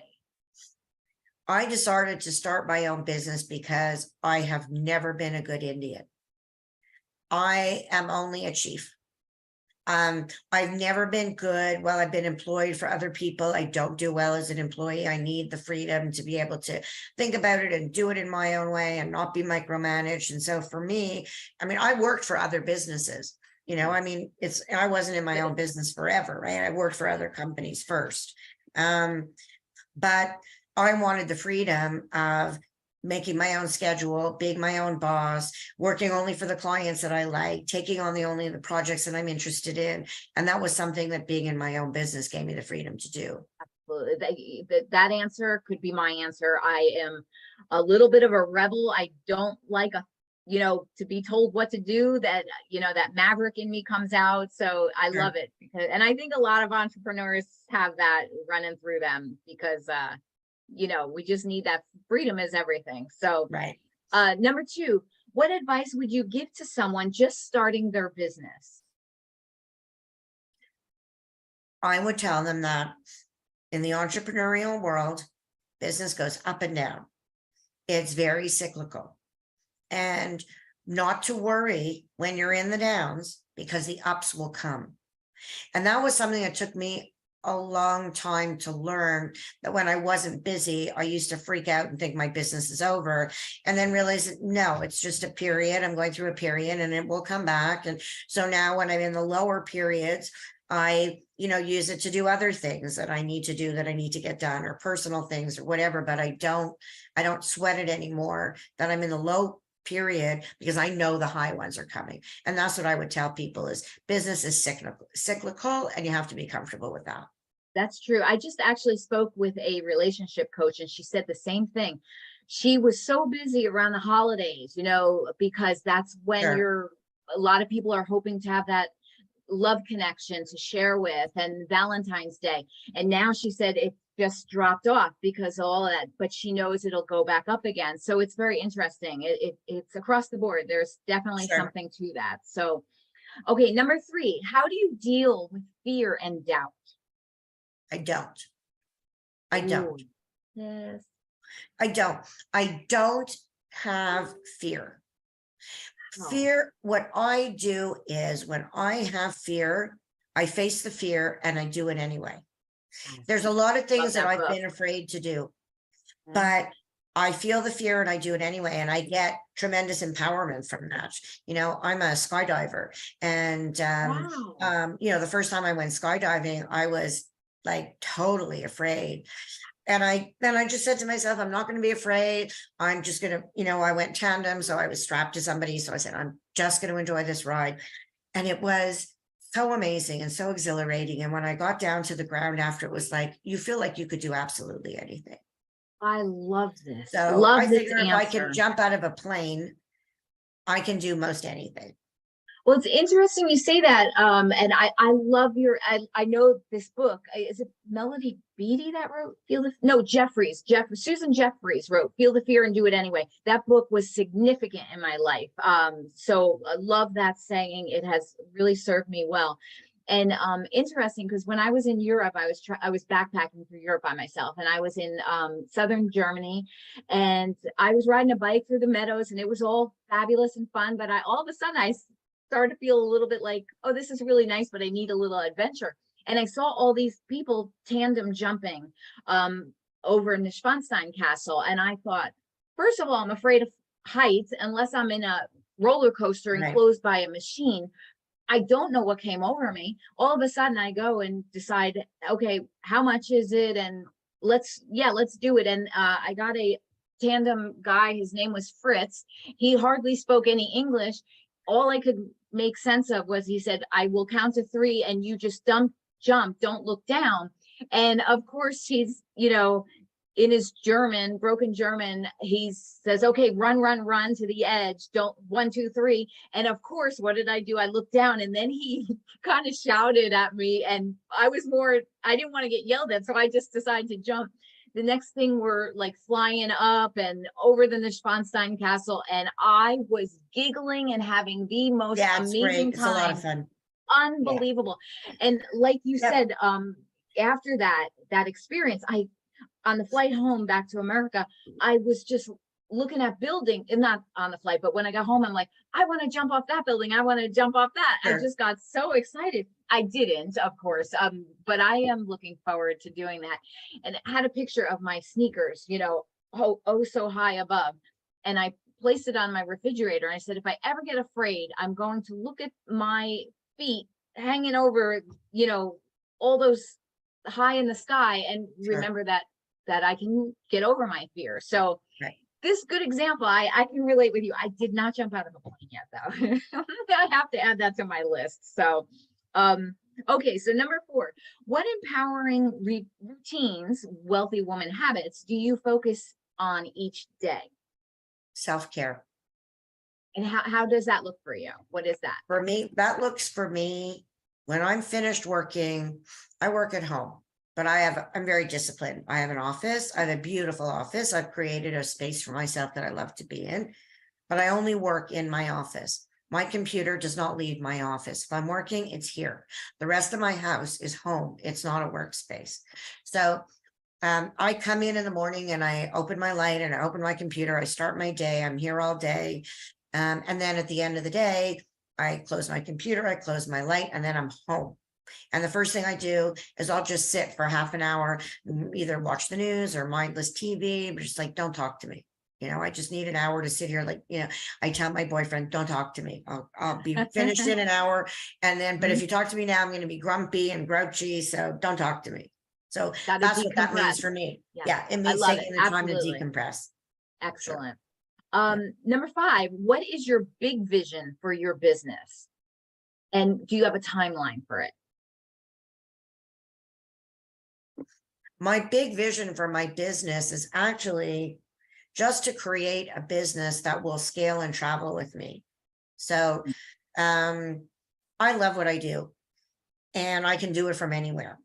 I decided to start my own business because I have never been a good Indian. I am only a chief. I've never been good. Well, I've been employed for other people. I don't do well as an employee. I need the freedom to be able to think about it and do it in my own way and not be micromanaged. And so for me, I worked for other businesses. I wasn't in my own business forever, right? I worked for other companies first. But I wanted the freedom of making my own schedule, being my own boss, working only for the clients that I like, taking on only the projects that I'm interested in. And that was something that being in my own business gave me the freedom to do. Absolutely. That answer could be my answer. I am a little bit of a rebel. I don't like to be told what to do. That maverick in me comes out. So I Sure. love it and I think a lot of entrepreneurs have that running through them because we just need that. Freedom is everything. So Right. Number 2, what advice would you give to someone just starting their business? I would tell them that in the entrepreneurial world, business goes up and down. It's very cyclical. And not to worry when you're in the downs, because the ups will come. And that was something that took me a long time to learn, that when I wasn't busy, I used to freak out and think my business is over, and then realize that no, it's just a period. I'm going through a period and it will come back. And so now when I'm in the lower periods, I, use it to do other things that I need to do, that I need to get done, or personal things or whatever, but I don't sweat it anymore that I'm in the low period, because I know the high ones are coming. And that's what I would tell people, is business is cyclical, and you have to be comfortable with that. That's true. I just actually spoke with a relationship coach, and she said the same thing. She was so busy around the holidays, because that's when Sure. a lot of people are hoping to have that love connection to share with, and Valentine's Day. And now she said it just dropped off because of all of that, but she knows it'll go back up again. So it's very interesting. It's across the board. There's definitely Sure. something to that. So, okay, number 3, how do you deal with fear and doubt? I don't. I don't. Ooh, yes. I don't. I don't have fear. Oh, Fear, what I do is, when I have fear, I face the fear and I do it anyway. There's a lot of love things that that I've book. been afraid to do, Yeah. but I feel the fear and I do it anyway. And I get tremendous empowerment from that. I'm a skydiver, and, Wow. the first time I went skydiving, I was like totally afraid. And then I just said to myself, I'm not going to be afraid. I'm just going to, I went tandem. So I was strapped to somebody. So I said, I'm just going to enjoy this ride. And it was so amazing and so exhilarating. And when I got down to the ground after, it was like, you feel like you could do absolutely anything. I love this. So Love I this figure if I can answer. jump out of a plane, I can do most anything. Well, it's interesting you say that. And I love I know this book. Is it Melody Beattie that wrote Susan Jeffries wrote Feel the Fear and Do It Anyway. That book was significant in my life. So I love that saying. It has really served me well. And interesting, because when I was in Europe, I was backpacking through Europe by myself, and I was in southern Germany, and I was riding a bike through the meadows, and it was all fabulous and fun. But all of a sudden I started to feel a little bit like, oh, this is really nice, but I need a little adventure. And I saw all these people tandem jumping over Neuschwanstein Castle, and I thought, first of all, I'm afraid of heights unless I'm in a roller coaster Right. enclosed by a machine. I don't know what came over me. All of a sudden I go and decide, okay, how much is it? And let's do it. And I got a tandem guy. His name was Fritz. He hardly spoke any English. All I could make sense of was, he said, I will count to 3 and you just jump, don't look down. And of course he's, in his broken German, he says, okay, run to the edge. Don't 1, 2, 3. And of course, what did I do? I looked down, and then he kind of shouted at me, and I didn't want to get yelled at. So I just decided to jump. The next thing, we're like flying up and over the Neuschwanstein Castle. And I was giggling and having the most Yeah, it's great. amazing It's a lot of time. fun. Unbelievable. And like you Yep. said, after that experience, on the flight home back to America, I was just looking at building, and not on the flight, but when I got home, I'm like, I want to jump off that building. I want to jump off that. I Sure. just got so excited. I didn't, of course, but I am looking forward to doing that. And I had a picture of my sneakers, so high above. And I placed it on my refrigerator. And I said, if I ever get afraid, I'm going to look at my feet hanging over, all those high in the sky, and Sure. remember that I can get over my fear. So Right. this good example, I can relate with you. I did not jump out of a plane yet, though. I have to add that to my list. So, okay. So number 4, what empowering routines, wealthy woman habits, do you focus on each day? Self-care. And how does that look for you? What is that? For me, that looks for me, when I'm finished working, I work at home, but I'm very disciplined. I have an office. I have a beautiful office. I've created a space for myself that I love to be in, but I only work in my office. My computer does not leave my office. If I'm working, it's here. The rest of my house is home. It's not a workspace. So I come in the morning and I open my light and I open my computer. I start my day. I'm here all day. And then at the end of the day, I close my computer, I close my light, and then I'm home. And the first thing I do is I'll just sit for half an hour, either watch the news or mindless TV, but just like, don't talk to me. I just need an hour to sit here. Like, I tell my boyfriend, don't talk to me. I'll be finished in an hour. And then, but if you talk to me now, I'm going to be grumpy and grouchy. So don't talk to me. So Gotta that's what that means decompress. for me. Yeah. Yeah. It means love taking it. the time to Absolutely. decompress. Excellent. Number 5, what is your big vision for your business? And do you have a timeline for it? My big vision for my business is actually just to create a business that will scale and travel with me. So I love what I do and I can do it from anywhere.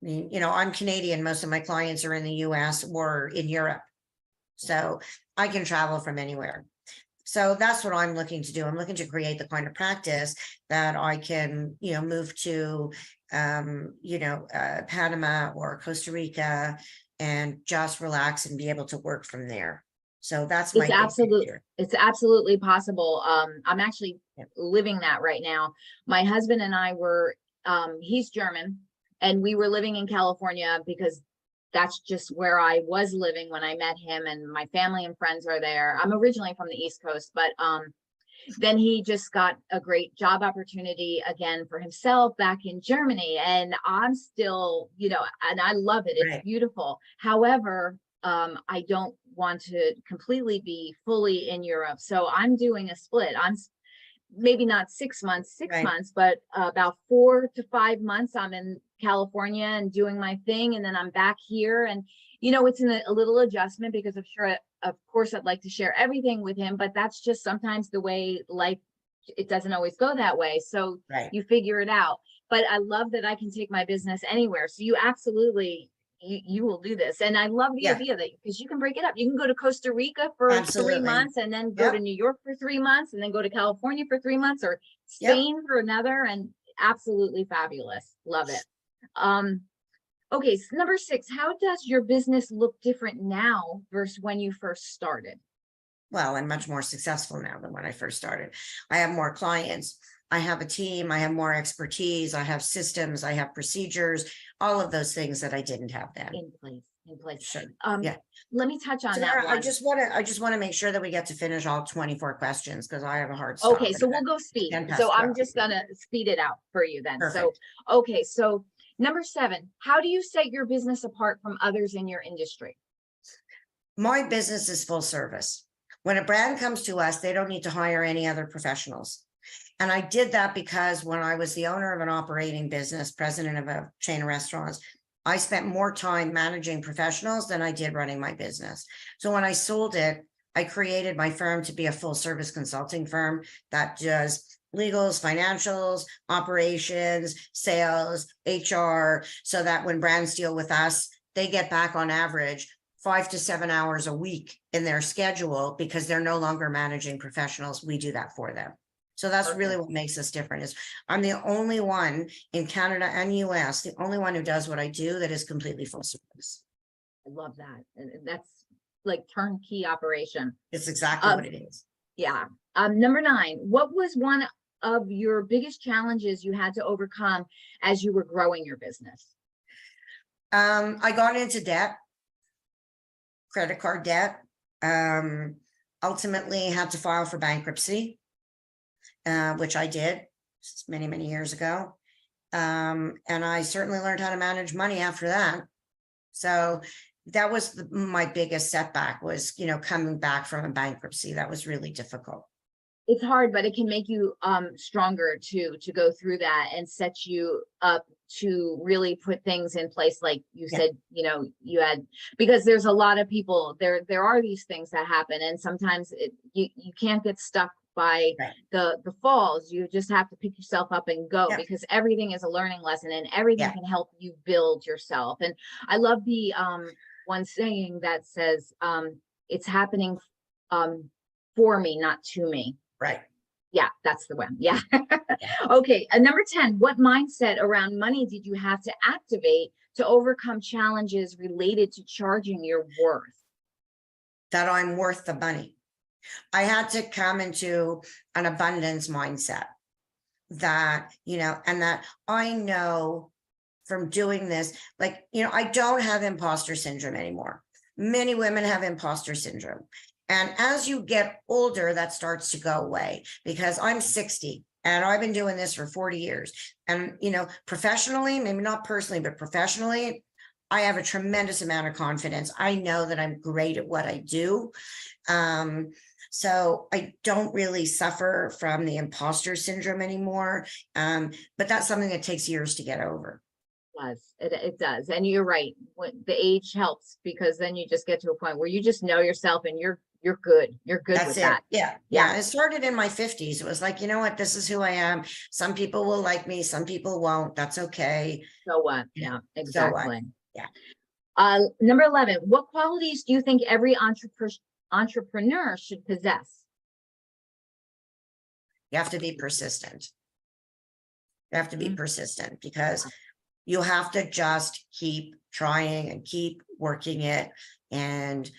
I mean, I'm Canadian. Most of my clients are in the US or in Europe. So I can travel from anywhere. So that's what I'm looking to do. I'm looking to create the kind of practice that I can, move to, Panama or Costa Rica and just relax and be able to work from there. So that's my It's absolutely possible. I'm actually Yeah. living that right now. My husband and I were, he's German, and we were living in California because that's just where I was living when I met him, and my family and friends are there. I'm originally from the East Coast, but then he just got a great job opportunity again for himself back in Germany. And I'm still, and I love it. It's Right. beautiful. However, I don't want to completely be fully in Europe. So I'm doing a split. I'm maybe not 6 months, Right. months, but about 4 to 5 months I'm in California and doing my thing. And then I'm back here. And, it's a little adjustment because I'm sure, of course, I'd like to share everything with him, but that's just sometimes the way life, it doesn't always go that way. So Right. you figure it out. But I love that I can take my business anywhere. So you absolutely, you will do this. And I love the Yeah. idea that because you can break it up. You can go to Costa Rica for 3 Absolutely. months and then go to Yep. New York for 3 months and then go to California for 3 months or Yep. Spain for another, and absolutely fabulous. Love it. Okay, so number 6, how does your business look different now versus when you first started? Well, I'm much more successful now than when I first started. I have more clients. I have a team. I have more expertise. I have systems. I have procedures, all of those things that I didn't have then. In place. Sure. Yeah. Let me touch on that Sarah, one. I just want to make sure that we get to finish all 24 questions because I have a hard Okay, stop. so we'll go speed. 10 past So I'm 12. just gonna speed it out for you then. So, Perfect. okay, so number 7, how do you set your business apart from others in your industry? My business is full service. When a brand comes to us, they don't need to hire any other professionals. And I did that because when I was the owner of an operating business, president of a chain of restaurants, I spent more time managing professionals than I did running my business. So when I sold it, I created my firm to be a full service consulting firm that does legals, financials, operations, sales, HR, so that when brands deal with us, they get back on average 5 to 7 hours a week in their schedule because they're no longer managing professionals. We do that for them. So that's really what makes us different is I'm the only one in Canada and US, the only one who does what I do that is completely full service. I love that. And that's like turnkey operation. It's exactly what it is. Yeah. Number 9, what was one of your biggest challenges you had to overcome as you were growing your business? I got into debt, credit card debt, ultimately had to file for bankruptcy, which I did many, many years ago. And I certainly learned how to manage money after that. So that was my biggest setback was, coming back from a bankruptcy. That was really difficult. It's hard, but it can make you stronger to go through that and set you up to really put things in place. Like you said, you had, because there's a lot of people there are these things that happen. And sometimes you can't get stuck by the falls. You just have to pick yourself up and go because everything is a learning lesson and everything can help you build yourself. And I love the one saying that says it's happening for me, not to me. Right. Yeah, that's the one. Yeah. Okay. Number 10, what mindset around money did you have to activate to overcome challenges related to charging your worth? That I'm worth the money. I had to come into an abundance mindset that, and that I know from doing this, like, I don't have imposter syndrome anymore. Many women have imposter syndrome. And as you get older, that starts to go away, because I'm 60 and I've been doing this for 40 years. And, professionally, maybe not personally, but professionally, I have a tremendous amount of confidence. I know that I'm great at what I do. So I don't really suffer from the imposter syndrome anymore. But that's something that takes years to get over. It does. And you're right. When the age helps, because then you just get to a point where you just know yourself and you're good. You're good That's with it. that. Yeah. It started in my 50s. It was like, you know what? This is who I am. Some people will like me. Some people won't. That's okay. So what? Yeah. Yeah, So what? exactly. Yeah. Number 11, what qualities do you think every entrepreneur should possess? You have to be persistent. You have to be persistent, because you have to just keep trying and keep working it. And,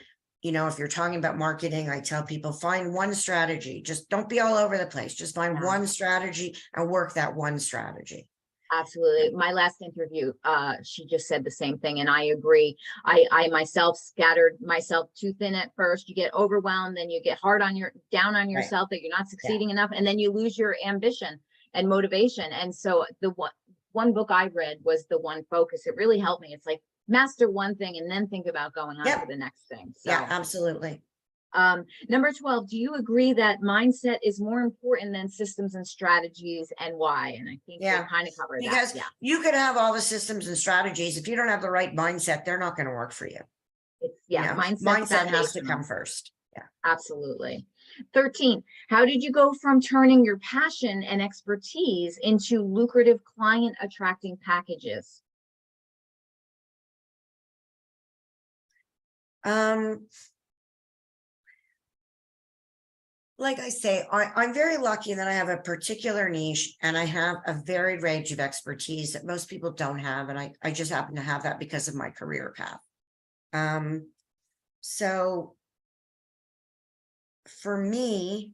if you're talking about marketing, I tell people, find one strategy. Just don't be all over the place. Just find one strategy and work that one strategy. Absolutely. My last interview, she just said the same thing, and I agree. I myself scattered myself too thin at first. You get overwhelmed, then you get down on yourself that you're not succeeding enough, and then you lose your ambition and motivation. And so the one book I read was The One Focus. It really helped me. It's like, master one thing and then think about going on to the next thing. So, yeah, absolutely. Number 12, do you agree that mindset is more important than systems and strategies, and why? And I think we kind of covered that. Because you could have all the systems and strategies. If you don't have the right mindset, they're not going to work for you. Mindset has to come first. Yeah, absolutely. 13, how did you go from turning your passion and expertise into lucrative client attracting packages? Like I say, I'm very lucky that I have a particular niche and I have a varied range of expertise that most people don't have. And I just happen to have that because of my career path. So for me,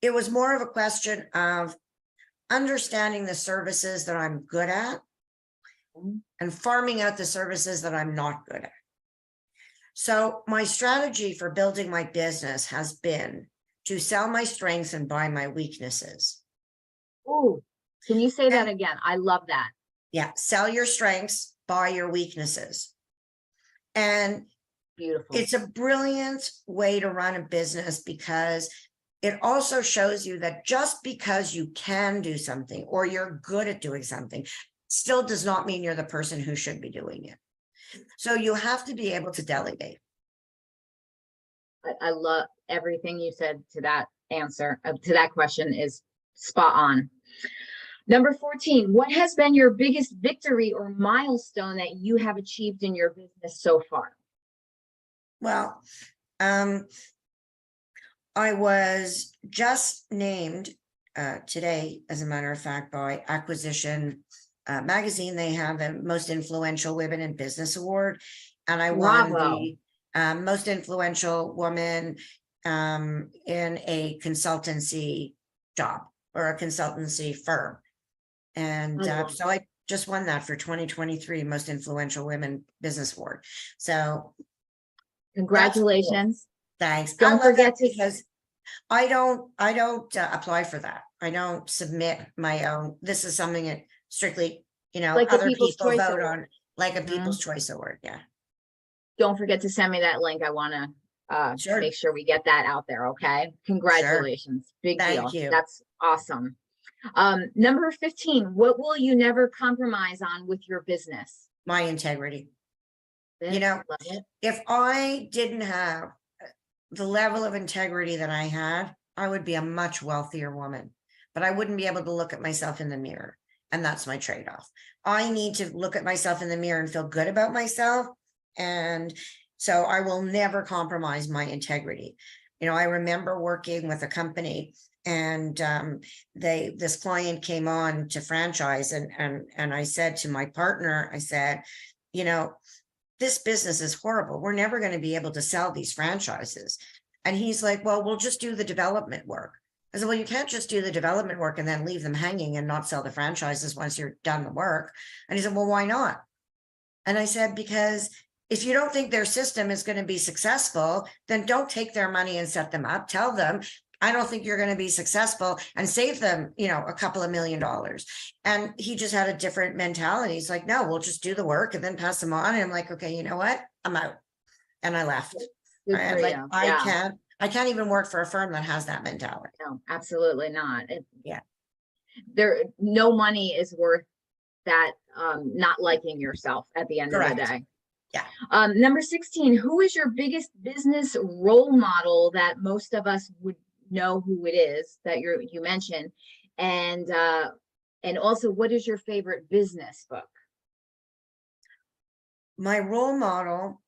it was more of a question of understanding the services that I'm good at and farming out the services that I'm not good at. So my strategy for building my business has been to sell my strengths and buy my weaknesses. Oh, can you say that again? I love that. Yeah. Sell your strengths, buy your weaknesses. And beautiful. It's a brilliant way to run a business, because it also shows you that just because you can do something or you're good at doing something still does not mean you're the person who should be doing it. So you have to be able to delegate. I love everything you said to that answer, to that question is spot on. Number 14, what has been your biggest victory or milestone that you have achieved in your business so far? Well, I was just named today, as a matter of fact, by Acquisition Magazine. They have the Most Influential Women in Business Award, and I won the Most Influential Woman in a consultancy job or a consultancy firm. And so I just won that for 2023 Most Influential Women Business Award. So congratulations. Cool. Thanks. Don't forget to, because I don't apply for that. I don't submit my own. This is something that strictly, like other people vote award. on, like a People's Choice Award. Yeah. Don't forget to send me that link. I want to make sure we get that out there. Okay. Congratulations. Big deal. Thank you. That's awesome. Number 15, what will you never compromise on with your business? My integrity. If I didn't have the level of integrity that I had, I would be a much wealthier woman, but I wouldn't be able to look at myself in the mirror. And that's my trade-off. I need to look at myself in the mirror and feel good about myself. And So I will never compromise my integrity. You know, I remember working with a company and this client came on to franchise and I said to my partner, I said, you know, this business is horrible. We're never going to be able to sell these franchises. And he's like, well, we'll just do the development work. I said, well, you can't just do the development work and then leave them hanging and not sell the franchises once you're done the work. And he said, well, why not? And I said, because if you don't think their system is going to be successful, then don't take their money and set them up. Tell them, I don't think you're going to be successful, and save them, you know, a couple of $1 million. And he just had a different mentality. He's like, no, we'll just do the work and then pass them on. And I'm like, okay, you know what? I'm out. And I left. Good I'm for like, you. I Yeah. can't even work for a firm that has that mentality. No, absolutely not. Yeah. No money is worth that, not liking yourself at the end of the Correct. day. Yeah. Number 16, who is your biggest business role model that most of us would know who it is that you mentioned? And also, what is your favorite business book? My role model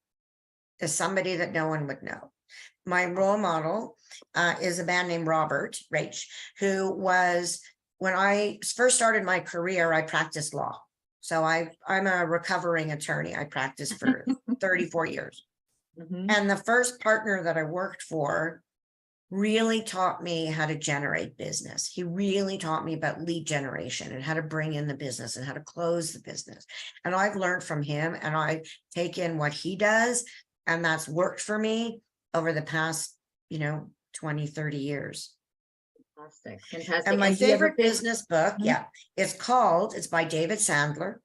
is somebody that no one would know. My role model is a man named Robert Rach, who was, when I first started my career, I practiced law. So I'm a recovering attorney. I practiced for 34 years. Mhm. And the first partner that I worked for really taught me how to generate business. He really taught me about lead generation and how to bring in the business and how to close the business. And I've learned from him and I take in what he does. And that's worked for me over the past, 20, 30 years. Fantastic. Fantastic. And my do you have a favorite business book, Mhm. it's by David Sandler.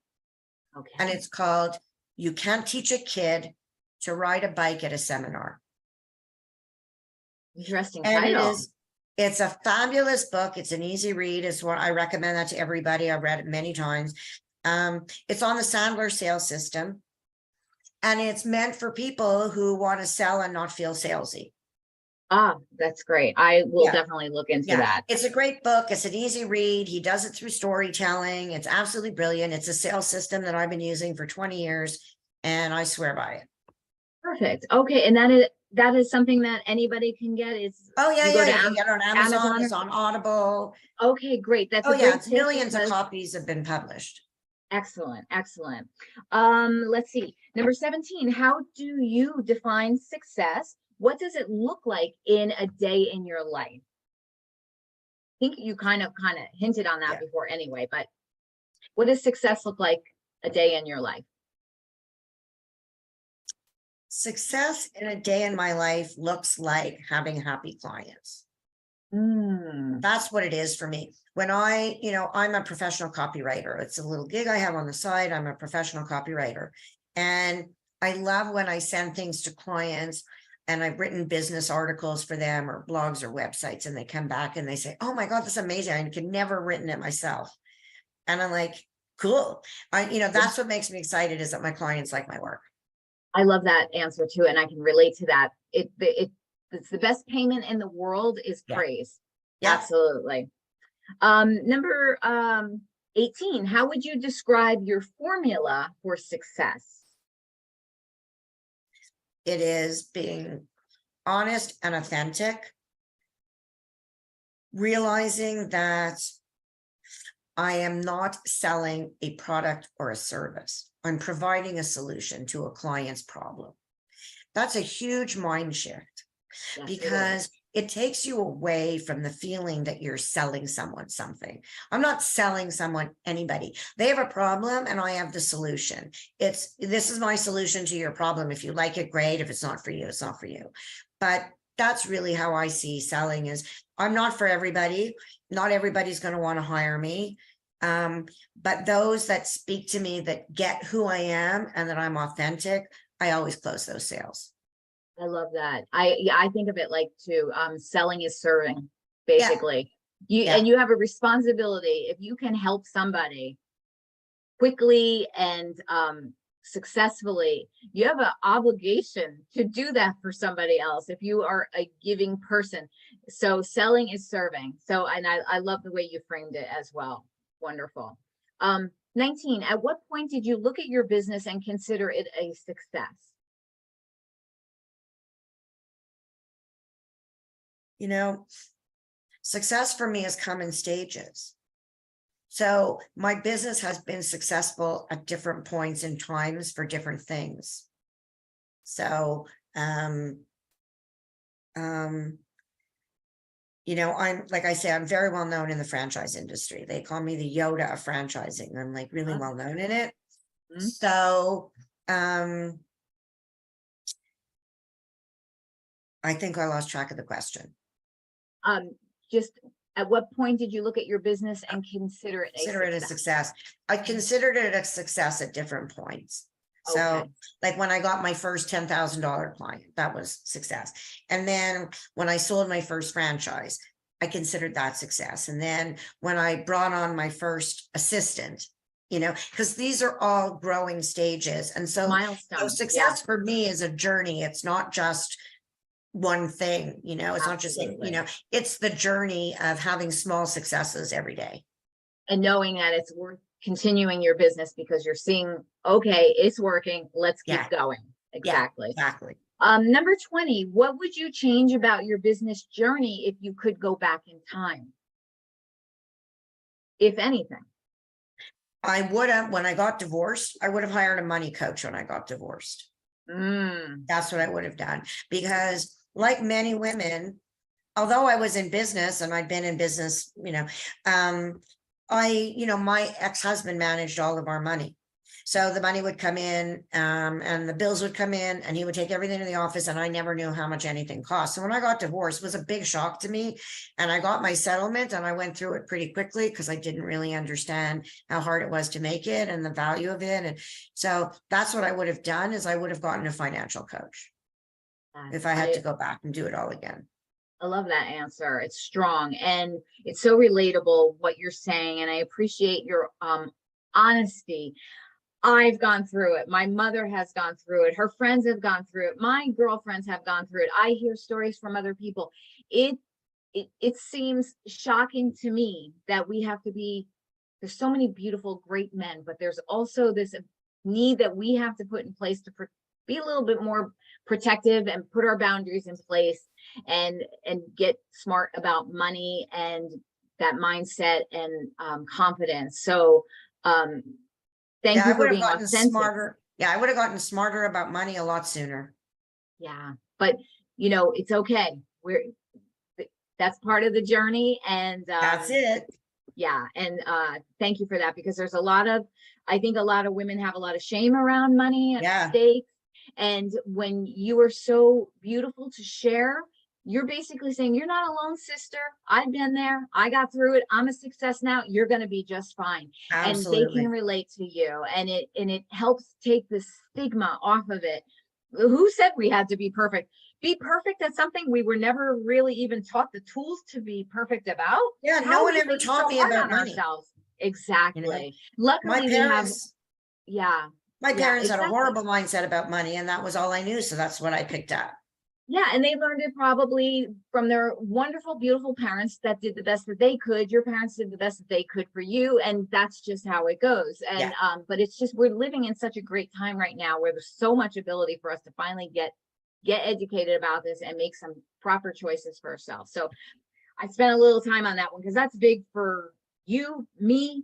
Okay. And it's called You Can't Teach a Kid to Ride a Bike at a Seminar. Interesting And title. it's a fabulous book. It's an easy read. It's what I recommend that to everybody. I've read it many times. It's on the Sandler sales system. And it's meant for people who want to sell and not feel salesy. Ah, that's great. I will Yeah. definitely look into Yeah, that. it's a great book. It's an easy read. He does it through storytelling. It's absolutely brilliant. It's a sales system that I've been using for 20 years and I swear by it. Perfect. Okay. And that is something that anybody can get is Oh, yeah, you go yeah. to You can get it on Amazon. Amazon. It's on Audible. Okay, great. That's Oh, a yeah. great It's tip millions of because copies have been published. excellent, excellent. Let's see. Number 17, how do you define success? What does it look like in a day in your life? I think you kind of hinted on that Yeah. before anyway, but what does success look like a day in your life? Success in a day in my life looks like having happy clients. Mm, That's what it is for me. When I'm a professional copywriter. It's a little gig I have on the side. I'm a professional copywriter. And I love when I send things to clients and I've written business articles for them or blogs or websites, and they come back and they say, oh my God, that's amazing. I could never have written it myself. And I'm like, cool. That's what makes me excited, is that my clients like my work. I love that answer too, and I can relate to that. It's the best payment in the world is Yeah. praise. Yeah. Absolutely. Number 18, how would you describe your formula for success? It is being honest and authentic, realizing that I am not selling a product or a service. I'm providing a solution to a client's problem. That's a huge mind shift, Yes, because it takes you away from the feeling that you're selling someone something. I'm not selling someone anybody. They have a problem and I have the solution. This is my solution to your problem. If you like it, great. If it's not for you, it's not for you. But that's really how I see selling is I'm not for everybody. Not everybody's going to want to hire me. But those that speak to me, that get who I am and that I'm authentic, I always close those sales. I love that. I think of it like selling is serving, basically. And you have a responsibility. If you can help somebody quickly and successfully, you have an obligation to do that for somebody else if you are a giving person. So selling is serving. So, and I love the way you framed it as well. Wonderful. 19, at what point did you look at your business and consider it a success? you know, success for me has come in stages. So my business has been successful at different points in times for different things. So, you know, I'm, like I say, I'm very well known in the franchise industry. They call me the Yoda of franchising. I'm like really well known in it. Mhm. So, I think I lost track of the question. Just at what point did you look at your business and consider it Consider it a success? success. I considered it a success at different points. So Okay. like when I got my first $10,000 client, that was success. And then when I sold my first franchise, I considered that success. And then when I brought on my first assistant, you know, because these are all growing stages. And so Milestone. success for me is a journey. It's not just one thing, you know, it's not just, Absolutely. you know, it's the journey of having small successes every day. And knowing that it's worth continuing your business because you're seeing, okay, it's working. Let's keep Yeah. going. Exactly. Exactly. Number 20, what would you change about your business journey if you could go back in time? If anything. I would have, when I got divorced, I would have hired a money coach when I got divorced. That's what I would have done. Because like many women, although I was in business and I'd been in business, you know, my ex-husband managed all of our money. So the money would come in, and the bills would come in, and he would take everything to the office, and I never knew how much anything cost. So when I got divorced, it was a big shock to me. And I got my settlement and I went through it pretty quickly because I didn't really understand how hard it was to make it and the value of it. And so that's what I would have done, is I would have gotten a financial coach if I had to go back and do it all again. I love that answer. It's strong and it's so relatable what you're saying. And I appreciate your honesty. I've gone through it. My mother has gone through it. Her friends have gone through it. My girlfriends have gone through it. I hear stories from other people. It seems shocking to me that we have to be, there's so many beautiful, great men, but there's also this need that we have to put in place to be a little bit more protective and put our boundaries in place and get smart about money and that mindset and confidence. So thank you for being authentic. Smarter. Yeah, I would have gotten smarter about money a lot sooner. Yeah, but you know, it's okay. That's part of the journey, and that's it. Yeah, and thank you for that, because there's I think a lot of women have a lot of shame around money and mistakes. And when you are so beautiful to share, you're basically saying, you're not alone, sister. I've been there. I got through it. I'm a success now. You're going to be just fine. Absolutely. And they can relate to you. And it helps take the stigma off of it. Who said we had to be perfect? Be perfect at something we were never really even taught the tools to be perfect about. Yeah, no one ever taught me about money. Exactly. You know, luckily my parents, my parents had a horrible mindset about money, and that was all I knew. So that's what I picked up. Yeah, and they learned it probably from their wonderful, beautiful parents that did the best that they could. Your parents did the best that they could for you, and that's just how it goes. And but it's just, we're living in such a great time right now where there's so much ability for us to finally get educated about this and make some proper choices for ourselves. So I spent a little time on that one because that's big for you, me,